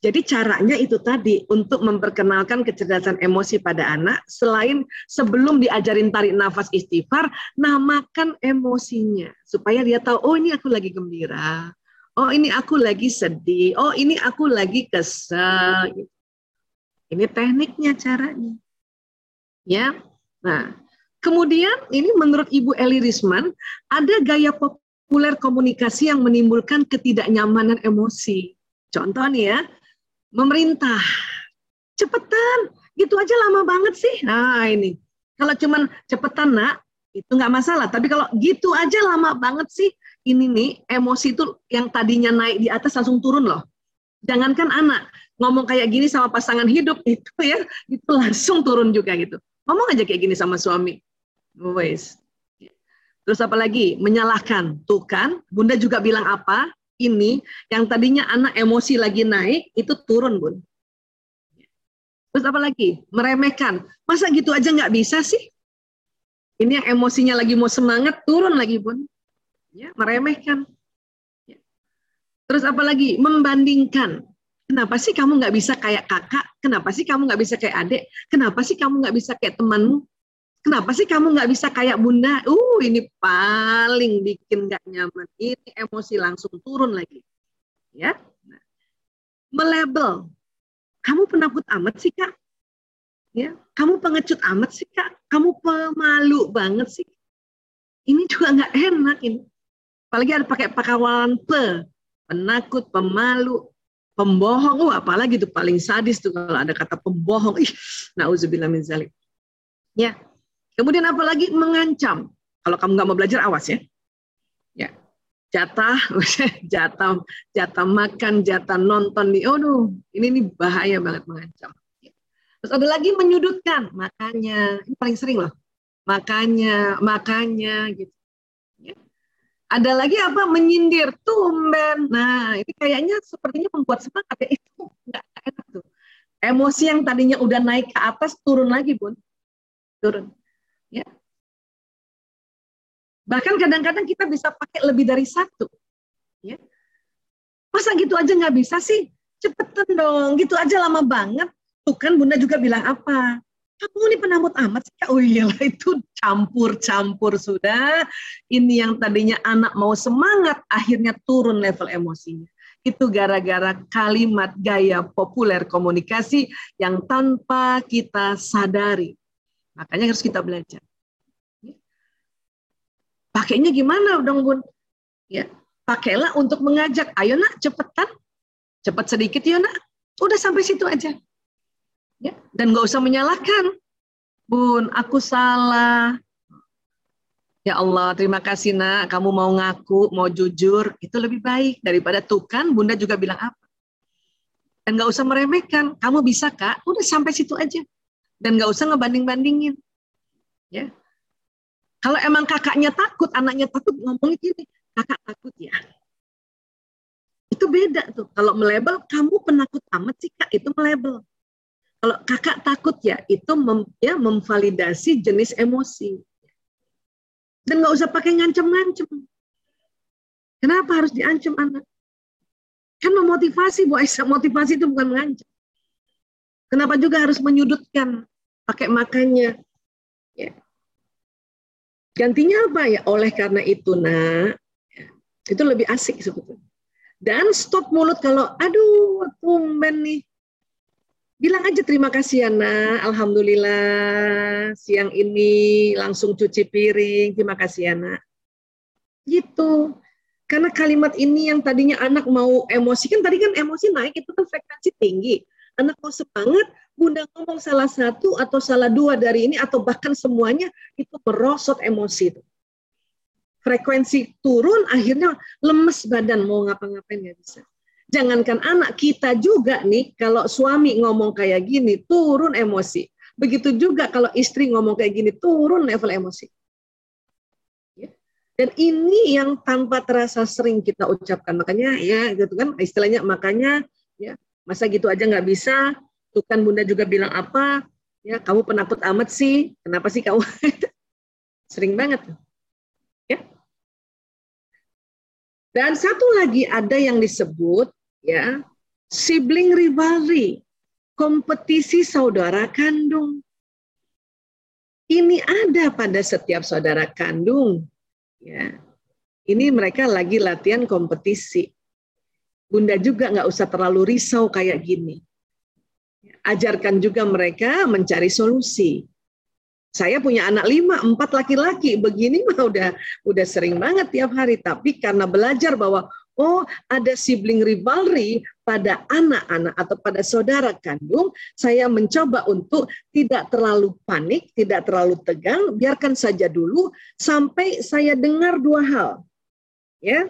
[SPEAKER 7] Jadi caranya itu tadi untuk memperkenalkan kecerdasan emosi pada anak. Selain sebelum diajarin tarik nafas istighfar, namakan emosinya supaya dia tahu oh ini aku lagi gembira. Oh ini aku lagi sedih, oh ini aku lagi kesel. Ini tekniknya caranya. Ya, nah kemudian ini menurut Ibu Eli Risman, ada gaya populer komunikasi yang menimbulkan ketidaknyamanan emosi. Contoh nih ya, memerintah, cepetan, gitu aja lama banget sih. Nah ini, kalau cuman cepetan nak, itu nggak masalah. Tapi kalau gitu aja lama banget sih, ini nih emosi itu yang tadinya naik di atas langsung turun loh. Jangankan anak ngomong kayak gini sama pasangan hidup itu ya, itu langsung turun juga gitu. Ngomong aja kayak gini sama suami, wes. Terus apa lagi? Menyalahkan, tuh kan? Bunda juga bilang apa? Ini yang tadinya anak emosi lagi naik itu turun Bun. Terus apa lagi? Meremehkan. Masa gitu aja nggak bisa sih? Ini yang emosinya lagi mau semangat turun lagi Bun. Ya, meremehkan. Ya. Terus apa lagi? Membandingkan. Kenapa sih kamu nggak bisa kayak kakak? Kenapa sih kamu nggak bisa kayak adik? Kenapa sih kamu nggak bisa kayak temanmu? Kenapa sih kamu nggak bisa kayak bunda? Ini paling bikin nggak nyaman. Ini emosi langsung turun lagi. Ya. Nah. Melabel. Kamu penakut amat sih kak? Ya. Kamu pengecut amat sih kak? Kamu pemalu banget sih? Ini juga nggak enak ini. Apalagi ada pakai pakawalan penakut, pemalu, pembohong. Apalagi itu paling sadis tuh kalau ada kata pembohong. Nauzubillah min dzalik. Ya. Kemudian apalagi mengancam. Kalau kamu nggak mau belajar, awas ya. Ya. jatah, jatah makan, jatah nonton di, ini nih bahaya banget, mengancam. Terus ada lagi menyudutkan, makanya, ini paling sering loh, makanya gitu. Ya. Ada lagi apa, menyindir, tumben. Nah, ini kayaknya sepertinya membuat semangat ya, itu nggak enak tuh. Emosi yang tadinya udah naik ke atas turun lagi, Bun. Turun. Ya. Bahkan kadang-kadang kita bisa pakai lebih dari satu. Ya. Masa gitu aja nggak bisa sih? Cepetan dong, gitu aja lama banget. Tuh kan Bunda juga bilang apa? Kamu ini penamut amat sih. Oh iyalah, itu campur-campur sudah. Ini yang tadinya anak mau semangat, akhirnya turun level emosinya. Itu gara-gara kalimat gaya populer komunikasi yang tanpa kita sadari. Makanya harus kita belajar. Pakainya gimana dong, Bun? Ya, pakailah untuk mengajak. Ayo nak, cepetan. Cepat sedikit ya nak. Udah sampai situ aja. Ya, dan nggak usah menyalahkan. Bun, aku salah. Ya Allah, terima kasih nak. Kamu mau ngaku, mau jujur. Itu lebih baik daripada tuh kan Bunda juga bilang apa. Dan nggak usah meremehkan. Kamu bisa kak, udah sampai situ aja. Dan nggak usah ngebanding-bandingin. Ya. Kalau emang kakaknya takut, anaknya takut, ngomongnya gini, kakak takut ya. Itu beda tuh. Kalau melabel, kamu penakut amat sih kak, itu melabel. Kalau kakak takut ya, itu memvalidasi jenis emosi. Dan nggak usah pakai ngancem-ngancem. Kenapa harus diancam anak? Kan memotivasi, Bu Aisyah, motivasi itu bukan mengancam. Kenapa juga harus menyudutkan, pakai makanya. Ya. Gantinya apa ya? Oleh karena itu nak, itu lebih asik sebetulnya. Dan stop mulut kalau, aduh tumben nih. Bilang aja terima kasih ya nak, alhamdulillah siang ini langsung cuci piring, terima kasih ya nak. Gitu. Karena kalimat ini yang tadinya anak mau emosi, kan tadi kan emosi naik, itu kan frekuensi tinggi. Anak mau semangat, Bunda ngomong salah satu atau salah dua dari ini atau bahkan semuanya itu merosot emosi. Frekuensi turun, akhirnya lemes badan, mau ngapa-ngapain nggak bisa. Jangankan anak, kita juga nih kalau suami ngomong kayak gini turun emosi. Begitu juga kalau istri ngomong kayak gini turun level emosi. Dan ini yang tanpa terasa sering kita ucapkan, makanya ya gitu kan istilahnya, makanya ya masa gitu aja nggak bisa. Tuh kan Bunda juga bilang apa, ya kamu penakut amat sih, kenapa sih kamu? Sering banget. Ya. Dan satu lagi ada yang disebut ya sibling rivalry, kompetisi saudara kandung. Ini ada pada setiap saudara kandung. Ya. Ini mereka lagi latihan kompetisi. Bunda juga nggak usah terlalu risau kayak gini. Ajarkan juga mereka mencari solusi. Saya punya anak 5, 4 laki-laki, begini mah udah sering banget tiap hari. Tapi karena belajar bahwa ada sibling rivalry pada anak-anak atau pada saudara kandung, saya mencoba untuk tidak terlalu panik, tidak terlalu tegang, biarkan saja dulu sampai saya dengar dua hal. Ya.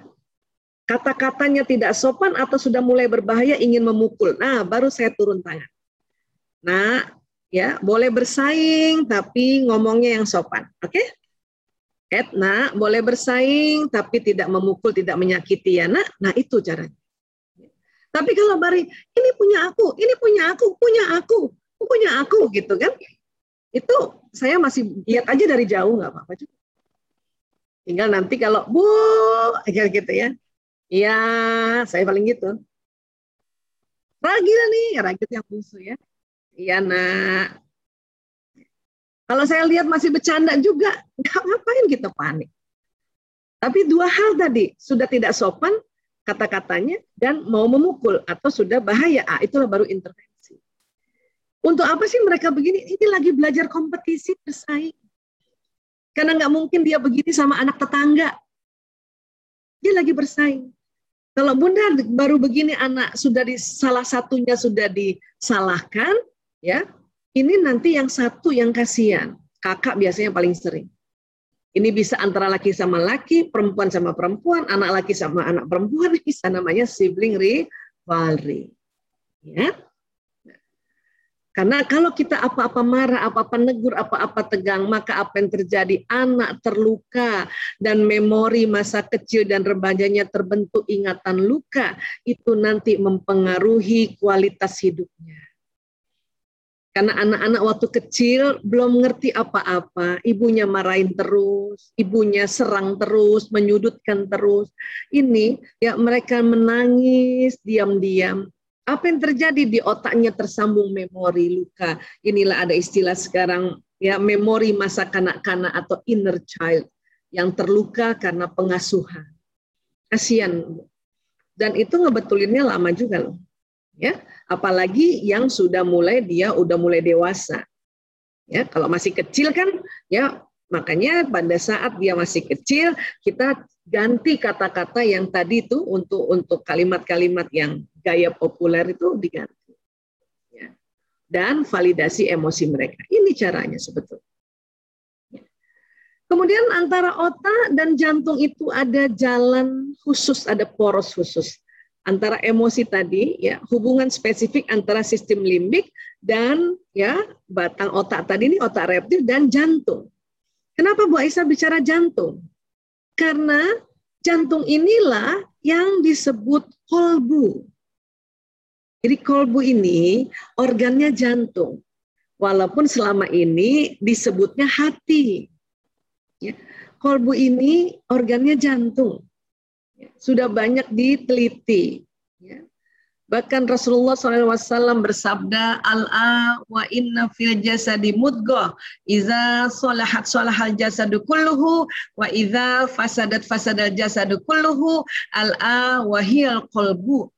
[SPEAKER 7] Kata-katanya tidak sopan atau sudah mulai berbahaya ingin memukul. Nah, baru saya turun tangan. Nah, ya boleh bersaing tapi ngomongnya yang sopan, oke? Nah, boleh bersaing tapi tidak memukul, tidak menyakiti ya nak. Nah itu caranya. Tapi kalau Bari, ini punya aku, ini punya aku, punya aku gitu kan? Itu saya masih lihat aja dari jauh nggak apa-apa juga. Tinggal nanti kalau Bu, kayak gitu ya. Iya, saya paling gitu. Ragil nih, ragil yang musuh ya. Iya nak. Kalau saya lihat masih bercanda juga, ngapain kita panik. Tapi dua hal tadi, sudah tidak sopan kata-katanya dan mau memukul atau sudah bahaya, itulah baru intervensi. Untuk apa sih mereka begini? Ini lagi belajar kompetisi bersaing. Karena nggak mungkin dia begini sama anak tetangga. Dia lagi bersaing. Kalau Bunda baru begini anak sudah salah satunya sudah disalahkan, ya, ini nanti yang satu yang kasihan. Kakak biasanya paling sering. Ini bisa antara laki sama laki, perempuan sama perempuan, anak laki sama anak perempuan, bisa namanya sibling rivalry. Ya. Karena kalau kita apa-apa marah, apa-apa negur, apa-apa tegang, maka apa yang terjadi? Anak terluka dan memori masa kecil dan remajanya terbentuk ingatan luka, itu nanti mempengaruhi kualitas hidupnya. Karena anak-anak waktu kecil belum ngerti apa-apa, ibunya marahin terus, ibunya serang terus, menyudutkan terus. Ini ya mereka menangis diam-diam. Apa yang terjadi di otaknya tersambung memori luka. Inilah ada istilah sekarang ya memori masa kanak-kanak atau inner child yang terluka karena pengasuhan. Kasihan. Dan itu ngebetulinnya lama juga loh. Ya, apalagi yang sudah mulai dewasa. Ya, kalau masih kecil kan ya makanya pada saat dia masih kecil kita ganti kata-kata yang tadi itu untuk kalimat-kalimat yang gaya populer itu diganti. Ya. Dan validasi emosi mereka. Ini caranya sebetulnya. Ya. Kemudian antara otak dan jantung itu ada jalan khusus, ada poros khusus. Antara emosi tadi, ya hubungan spesifik antara sistem limbik dan ya batang otak tadi ini otak reptil dan jantung. Kenapa Bu Aisyah bicara jantung? Karena jantung inilah yang disebut kolbu. Jadi kolbu ini organnya jantung, walaupun selama ini disebutnya hati. Ya, kolbu ini organnya jantung. Sudah banyak diteliti. Ya. Bahkan Rasulullah SAW bersabda, Al-a wa inna fil jasadi mudghah, iza salahat salahal jasadu kulluhu, wa iza fasadat fasadal jasadu kulluhu, al-a wa hiyal qalbu.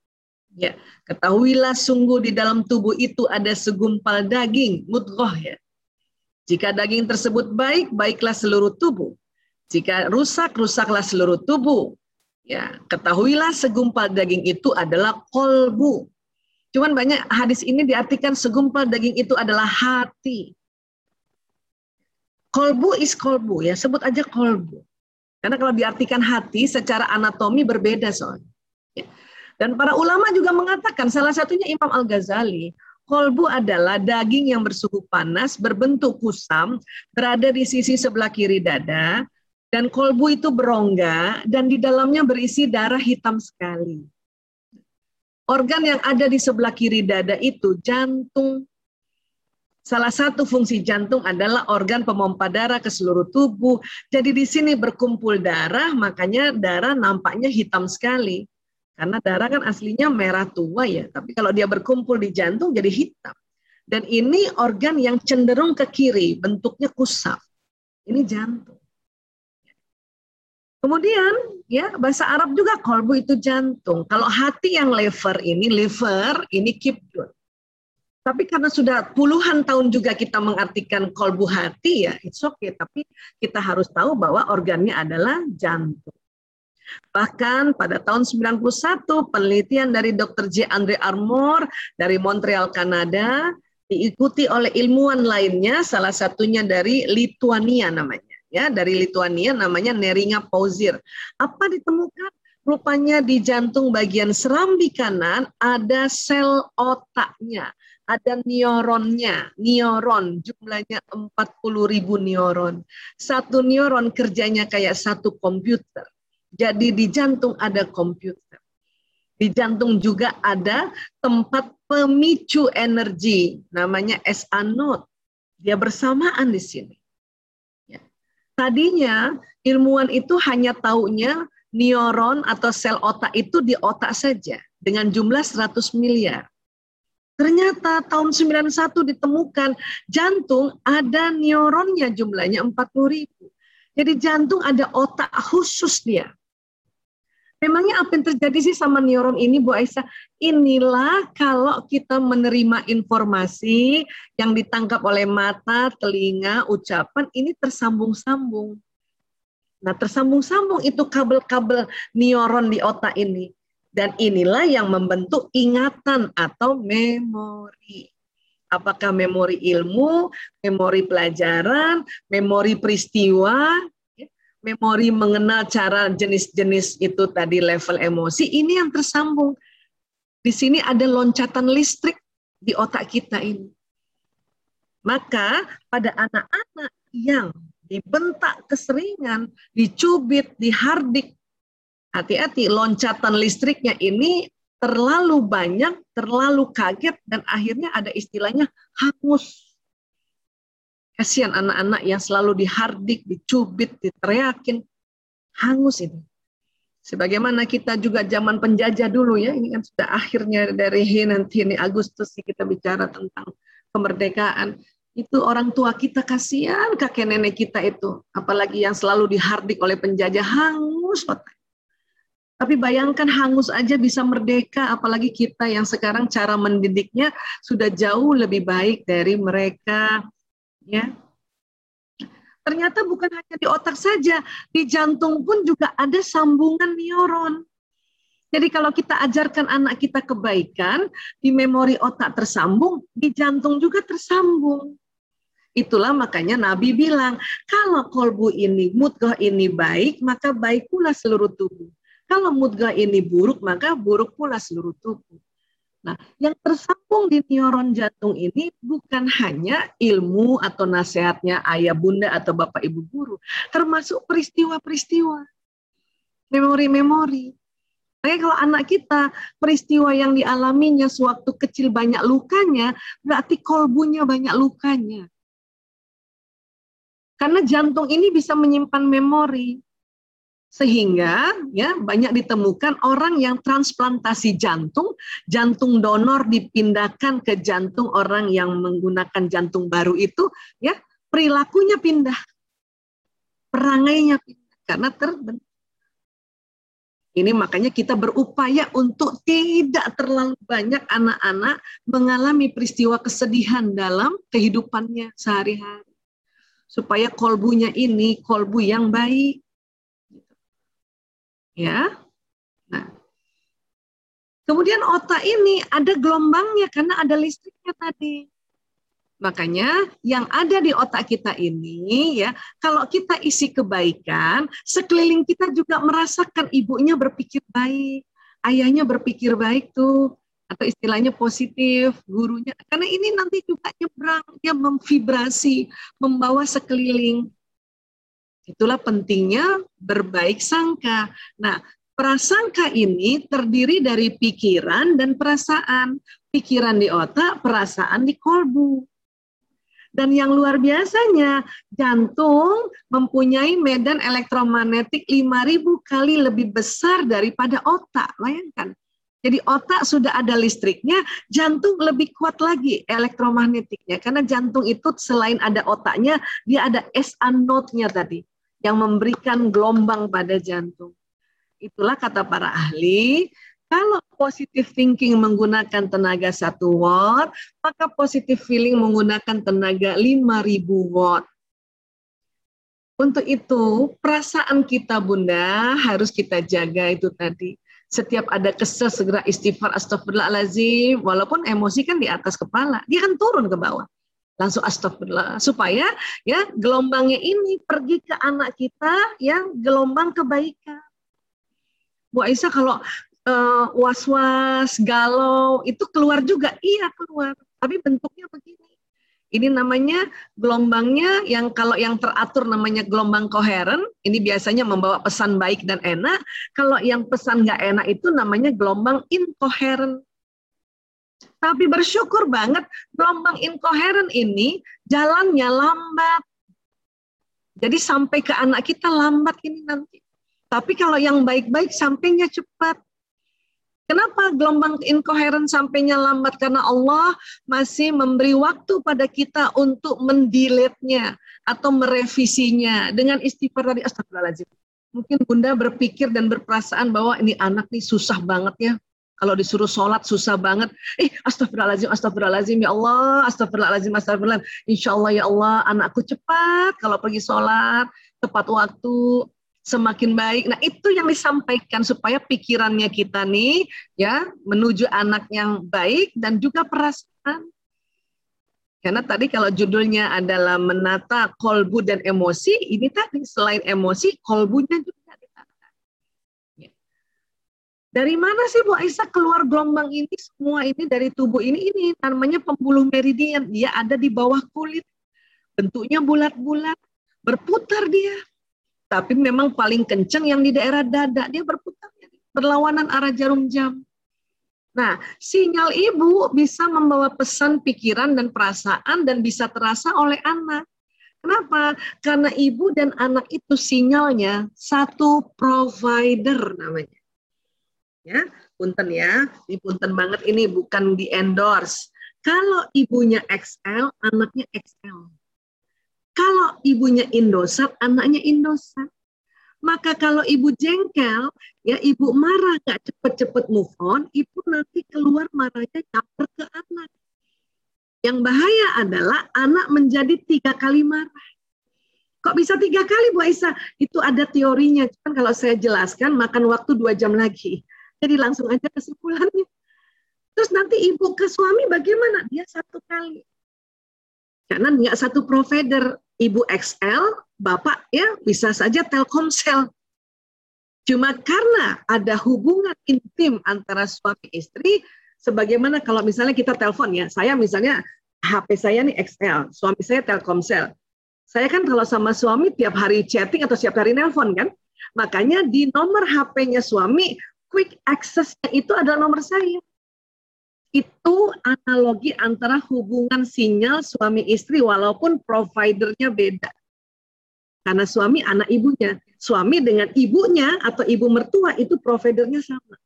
[SPEAKER 7] Ya, ketahuilah sungguh di dalam tubuh itu ada segumpal daging, mudghah ya. Jika daging tersebut baik, baiklah seluruh tubuh. Jika rusak, rusaklah seluruh tubuh. Ya, ketahuilah segumpal daging itu adalah kolbu. Cuman banyak hadis ini diartikan segumpal daging itu adalah hati. Kolbu is kolbu ya, sebut aja kolbu. Karena kalau diartikan hati secara anatomi berbeda soalnya. Ya. Dan para ulama juga mengatakan, salah satunya Imam Al-Ghazali, kolbu adalah daging yang bersuhu panas, berbentuk kusam, berada di sisi sebelah kiri dada, dan kolbu itu berongga dan di dalamnya berisi darah hitam sekali. Organ yang ada di sebelah kiri dada itu jantung. Salah satu fungsi jantung adalah organ pemompa darah ke seluruh tubuh. Jadi di sini berkumpul darah, makanya darah nampaknya hitam sekali. Karena darah kan aslinya merah tua ya, tapi kalau dia berkumpul di jantung jadi hitam. Dan ini organ yang cenderung ke kiri, bentuknya kusam. Ini jantung. Kemudian ya bahasa Arab juga kolbu itu jantung. Kalau hati yang liver ini kibdun. Tapi karena sudah puluhan tahun juga kita mengartikan kolbu hati ya, it's okay. Tapi kita harus tahu bahwa organnya adalah jantung. Bahkan pada tahun 91 penelitian dari Dr. J. Andre Armour dari Montreal, Kanada diikuti oleh ilmuwan lainnya, salah satunya dari Lituania namanya. Ya, dari Lituania namanya Neringa Pauzir. Apa ditemukan? Rupanya di jantung bagian serambi kanan ada sel otaknya, ada neuronnya, neuron jumlahnya 40.000 neuron. Satu neuron kerjanya kayak satu komputer. Jadi di jantung ada komputer. Di jantung juga ada tempat pemicu energi, namanya SA node. Dia bersamaan di sini. Tadinya ilmuwan itu hanya taunya neuron atau sel otak itu di otak saja dengan jumlah 100 miliar. Ternyata tahun 91 ditemukan jantung ada neuronnya jumlahnya 40.000. Jadi jantung ada otak khusus dia. Memangnya apa yang terjadi sih sama neuron ini Bu Aisyah? Inilah kalau kita menerima informasi yang ditangkap oleh mata, telinga, ucapan, ini tersambung-sambung. Nah tersambung-sambung itu kabel-kabel neuron di otak ini. Dan inilah yang membentuk ingatan atau memori. Apakah memori ilmu, memori pelajaran, memori peristiwa, memori mengenal cara jenis-jenis itu tadi level emosi, ini yang tersambung. Di sini ada loncatan listrik di otak kita ini. Maka pada anak-anak yang dibentak keseringan, dicubit, dihardik, hati-hati, loncatan listriknya ini terlalu banyak, terlalu kaget, dan akhirnya ada istilahnya hangus. Kasihan anak-anak yang selalu dihardik, dicubit, diteriakin, hangus itu. Sebagaimana kita juga zaman penjajah dulu ya, ini kan sudah akhirnya dari nanti ini Agustus kita bicara tentang kemerdekaan. Itu orang tua kita, kasihan kakek nenek kita itu, apalagi yang selalu dihardik oleh penjajah, hangus otak. Tapi bayangkan hangus aja bisa merdeka, apalagi kita yang sekarang cara mendidiknya sudah jauh lebih baik dari mereka, ya. Ternyata bukan hanya di otak saja, di jantung pun juga ada sambungan neuron. Jadi kalau kita ajarkan anak kita kebaikan, di memori otak tersambung, di jantung juga tersambung. Itulah makanya Nabi bilang, kalau kolbu ini, mudghah ini baik, maka baik pula seluruh tubuh. Kalau mudghah ini buruk, maka buruk pula seluruh tubuh. Nah, yang tersambung di neuron jantung ini bukan hanya ilmu atau nasihatnya ayah bunda atau bapak ibu guru, termasuk peristiwa-peristiwa, memori-memori. Makanya kalau anak kita peristiwa yang dialaminya sewaktu kecil banyak lukanya, berarti kolbunya banyak lukanya. Karena jantung ini bisa menyimpan memori. Sehingga ya banyak ditemukan orang yang transplantasi jantung donor dipindahkan ke jantung orang yang menggunakan jantung baru itu, ya perilakunya pindah, perangainya pindah karena terbentuk. Ini makanya kita berupaya untuk tidak terlalu banyak anak-anak mengalami peristiwa kesedihan dalam kehidupannya sehari-hari, supaya kolbunya ini kolbu yang baik. Ya, nah, kemudian otak ini ada gelombangnya karena ada listriknya tadi. Makanya yang ada di otak kita ini, ya, kalau kita isi kebaikan, sekeliling kita juga merasakan ibunya berpikir baik, ayahnya berpikir baik tuh, atau istilahnya positif, gurunya. Karena ini nanti juga nyebrang, dia memvibrasi, membawa sekeliling. Itulah pentingnya berbaik sangka. Nah, prasangka ini terdiri dari pikiran dan perasaan. Pikiran di otak, perasaan di kolbu. Dan yang luar biasanya, jantung mempunyai medan elektromagnetik 5.000 kali lebih besar daripada otak. Bayangkan. Jadi otak sudah ada listriknya, jantung lebih kuat lagi elektromagnetiknya. Karena jantung itu selain ada otaknya, dia ada SA node-nya tadi, yang memberikan gelombang pada jantung. Itulah kata para ahli, kalau positive thinking menggunakan tenaga 1 watt, maka positive feeling menggunakan tenaga 5.000 watt. Untuk itu, perasaan kita Bunda harus kita jaga itu tadi. Setiap ada kesel segera istighfar, astagfirullahaladzim, walaupun emosi kan di atas kepala, dia kan turun ke bawah. Langsung astagfirullah, supaya ya gelombangnya ini pergi ke anak kita yang gelombang kebaikan. Bu Aisyah kalau was-was, galau, itu keluar juga, iya keluar, tapi bentuknya begini. Ini namanya gelombangnya yang kalau yang teratur namanya gelombang koheren, ini biasanya membawa pesan baik dan enak. Kalau yang pesan nggak enak itu namanya gelombang inkoheren. Tapi bersyukur banget gelombang inkoheren ini jalannya lambat. Jadi sampai ke anak kita lambat ini nanti. Tapi kalau yang baik-baik sampainya cepat. Kenapa gelombang inkoheren sampainya lambat? Karena Allah masih memberi waktu pada kita untuk mendelete-nya atau merevisinya dengan istighfar tadi, astagfirullahaladzim. Mungkin Bunda berpikir dan berperasaan bahwa ini anak nih susah banget ya. Kalau disuruh sholat susah banget. Astagfirullahaladzim, ya Allah, astagfirullahaladzim. Insya Allah ya Allah, anakku cepat kalau pergi sholat, tepat waktu, semakin baik. Nah itu yang disampaikan supaya pikirannya kita nih ya menuju anak yang baik dan juga perasaan. Karena tadi kalau judulnya adalah menata kolbu dan emosi, ini tadi selain emosi, kolbunya juga ditata. Ya. Dari mana sih Bu Aisyah keluar gelombang ini? Semua ini dari tubuh ini namanya pembuluh meridian. Dia ada di bawah kulit. Bentuknya bulat-bulat, berputar dia. Tapi memang paling kencang yang di daerah dada, dia berputar. Berlawanan arah jarum jam. Nah, sinyal ibu bisa membawa pesan pikiran dan perasaan dan bisa terasa oleh anak. Kenapa? Karena ibu dan anak itu sinyalnya satu provider namanya. Ya, punten ya, ini punten banget ini bukan di endorse. Kalau ibunya XL, anaknya XL. Kalau ibunya Indosat, anaknya Indosat. Maka kalau ibu jengkel, ya ibu marah, gak cepet-cepet move on, ibu nanti keluar marahnya campur ke anak. Yang bahaya adalah anak menjadi 3 kali marah. Kok bisa 3 kali Bu Aisyah? Itu ada teorinya, cuman kalau saya jelaskan makan waktu 2 jam lagi. Jadi langsung aja kesimpulannya. Terus nanti ibu ke suami bagaimana? Dia 1 kali. Karena nggak satu provider, ibu XL, bapak ya bisa saja Telkomsel. Cuma karena ada hubungan intim antara suami istri, sebagaimana kalau misalnya kita telepon ya, saya misalnya HP saya nih XL, suami saya Telkomsel. Saya kan kalau sama suami tiap hari chatting atau tiap hari nelpon kan, makanya di nomor HP-nya suami, quick access-nya itu adalah nomor saya. Itu analogi antara hubungan sinyal suami istri walaupun providernya beda. Karena suami anak ibunya, suami dengan ibunya atau ibu mertua itu providernya sama.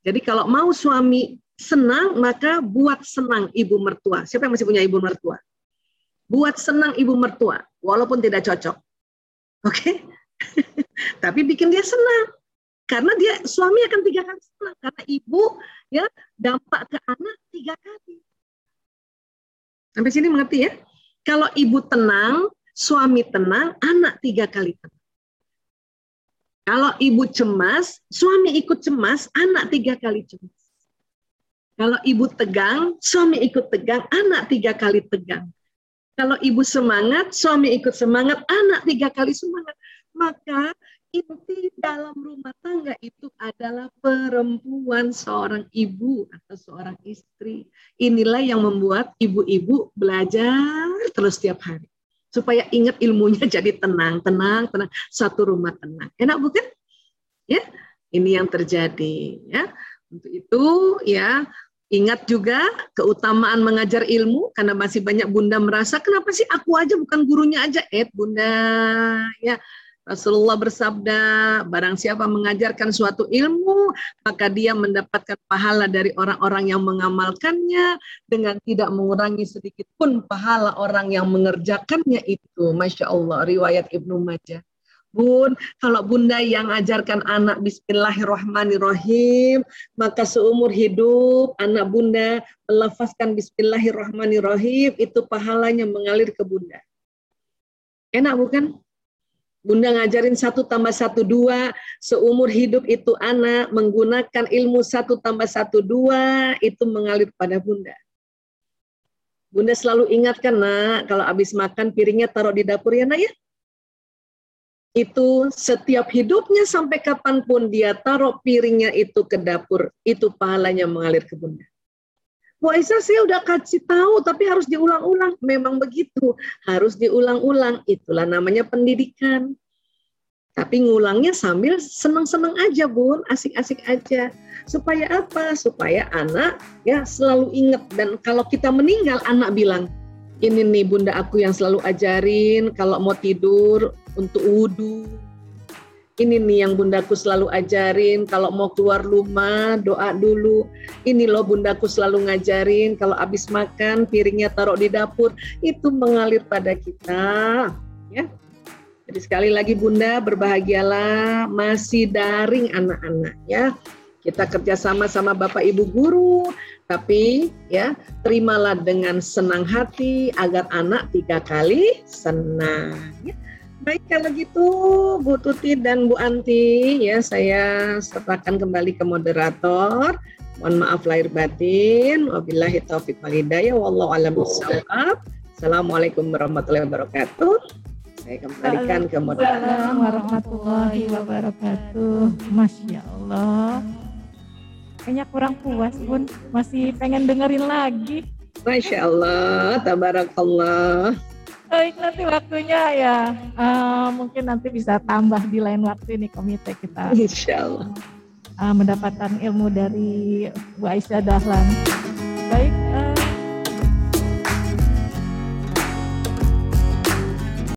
[SPEAKER 7] Jadi kalau mau suami senang, maka buat senang ibu mertua. Siapa yang masih punya ibu mertua? Buat senang ibu mertua, walaupun tidak cocok. Oke? Tapi bikin dia senang. Karena dia suami akan 3 kali senang. Karena ibu ya dampak ke anak 3 kali. Sampai sini mengerti ya? Kalau ibu tenang, suami tenang, anak 3 kali tenang. Kalau ibu cemas, suami ikut cemas, anak 3 kali cemas. Kalau ibu tegang, suami ikut tegang, anak 3 kali tegang. Kalau ibu semangat, suami ikut semangat, anak 3 kali semangat. Maka inti dalam rumah tangga itu adalah perempuan, seorang ibu atau seorang istri. Inilah yang membuat ibu-ibu belajar terus setiap hari. Supaya ingat ilmunya jadi tenang. Satu rumah tenang. Enak bukan? Ya, ini yang terjadi. Ya, untuk itu ya ingat juga keutamaan mengajar ilmu karena masih banyak bunda merasa kenapa sih aku aja bukan gurunya aja? Bunda ya. Rasulullah bersabda, barang siapa mengajarkan suatu ilmu, maka dia mendapatkan pahala dari orang-orang yang mengamalkannya dengan tidak mengurangi sedikit pun pahala orang yang mengerjakannya itu. Masya Allah, riwayat Ibnu Majah. Bun, kalau bunda yang ajarkan anak Bismillahirrahmanirrahim, maka seumur hidup anak bunda melafazkan Bismillahirrahmanirrahim, itu pahalanya mengalir ke bunda. Enak bukan? Bunda ngajarin 1 + 1 2, seumur hidup itu anak menggunakan ilmu 1 + 1 2, itu mengalir pada bunda. Bunda selalu ingatkan nak, kalau habis makan piringnya taruh di dapur ya nak ya. Itu setiap hidupnya sampai kapanpun dia taruh piringnya itu ke dapur, itu pahalanya mengalir ke bunda. Bu Aisyah saya udah kasih tahu tapi harus diulang-ulang. Memang begitu, harus diulang-ulang. Itulah namanya pendidikan. Tapi ngulangnya sambil senang-senang aja Bun, asik-asik aja. Supaya apa? Supaya anak ya selalu ingat. Dan kalau kita meninggal anak bilang, ini nih bunda aku yang selalu ajarin kalau mau tidur untuk wudu. Ini nih yang bundaku selalu ajarin, kalau mau keluar rumah doa dulu. Ini loh bundaku selalu ngajarin, kalau habis makan piringnya taruh di dapur. Itu mengalir pada kita. Ya. Jadi sekali lagi bunda berbahagialah, masih daring anak-anak ya. Kita kerjasama sama bapak ibu guru, tapi ya terimalah dengan senang hati agar anak 3 kali senang. Ya. Baik, kalau gitu Bu Tuti dan Bu Anti, ya saya serahkan kembali ke moderator. Mohon maaf lahir batin. Wabillahi taufiq wal hidayah. Wallahu a'lam bishawab. Assalamualaikum warahmatullahi wabarakatuh. Saya kembalikan ke moderator.
[SPEAKER 1] Assalamualaikum warahmatullahi wabarakatuh. Masya Allah. Kayaknya kurang puas Bun, masih pengen dengerin lagi.
[SPEAKER 7] Masya Allah, tabarakallah.
[SPEAKER 1] Baik, nanti waktunya ya mungkin nanti bisa tambah di lain waktu ini komite kita
[SPEAKER 7] Insya Allah.
[SPEAKER 1] mendapatkan ilmu dari Bu Aisyah Dahlan. Baik,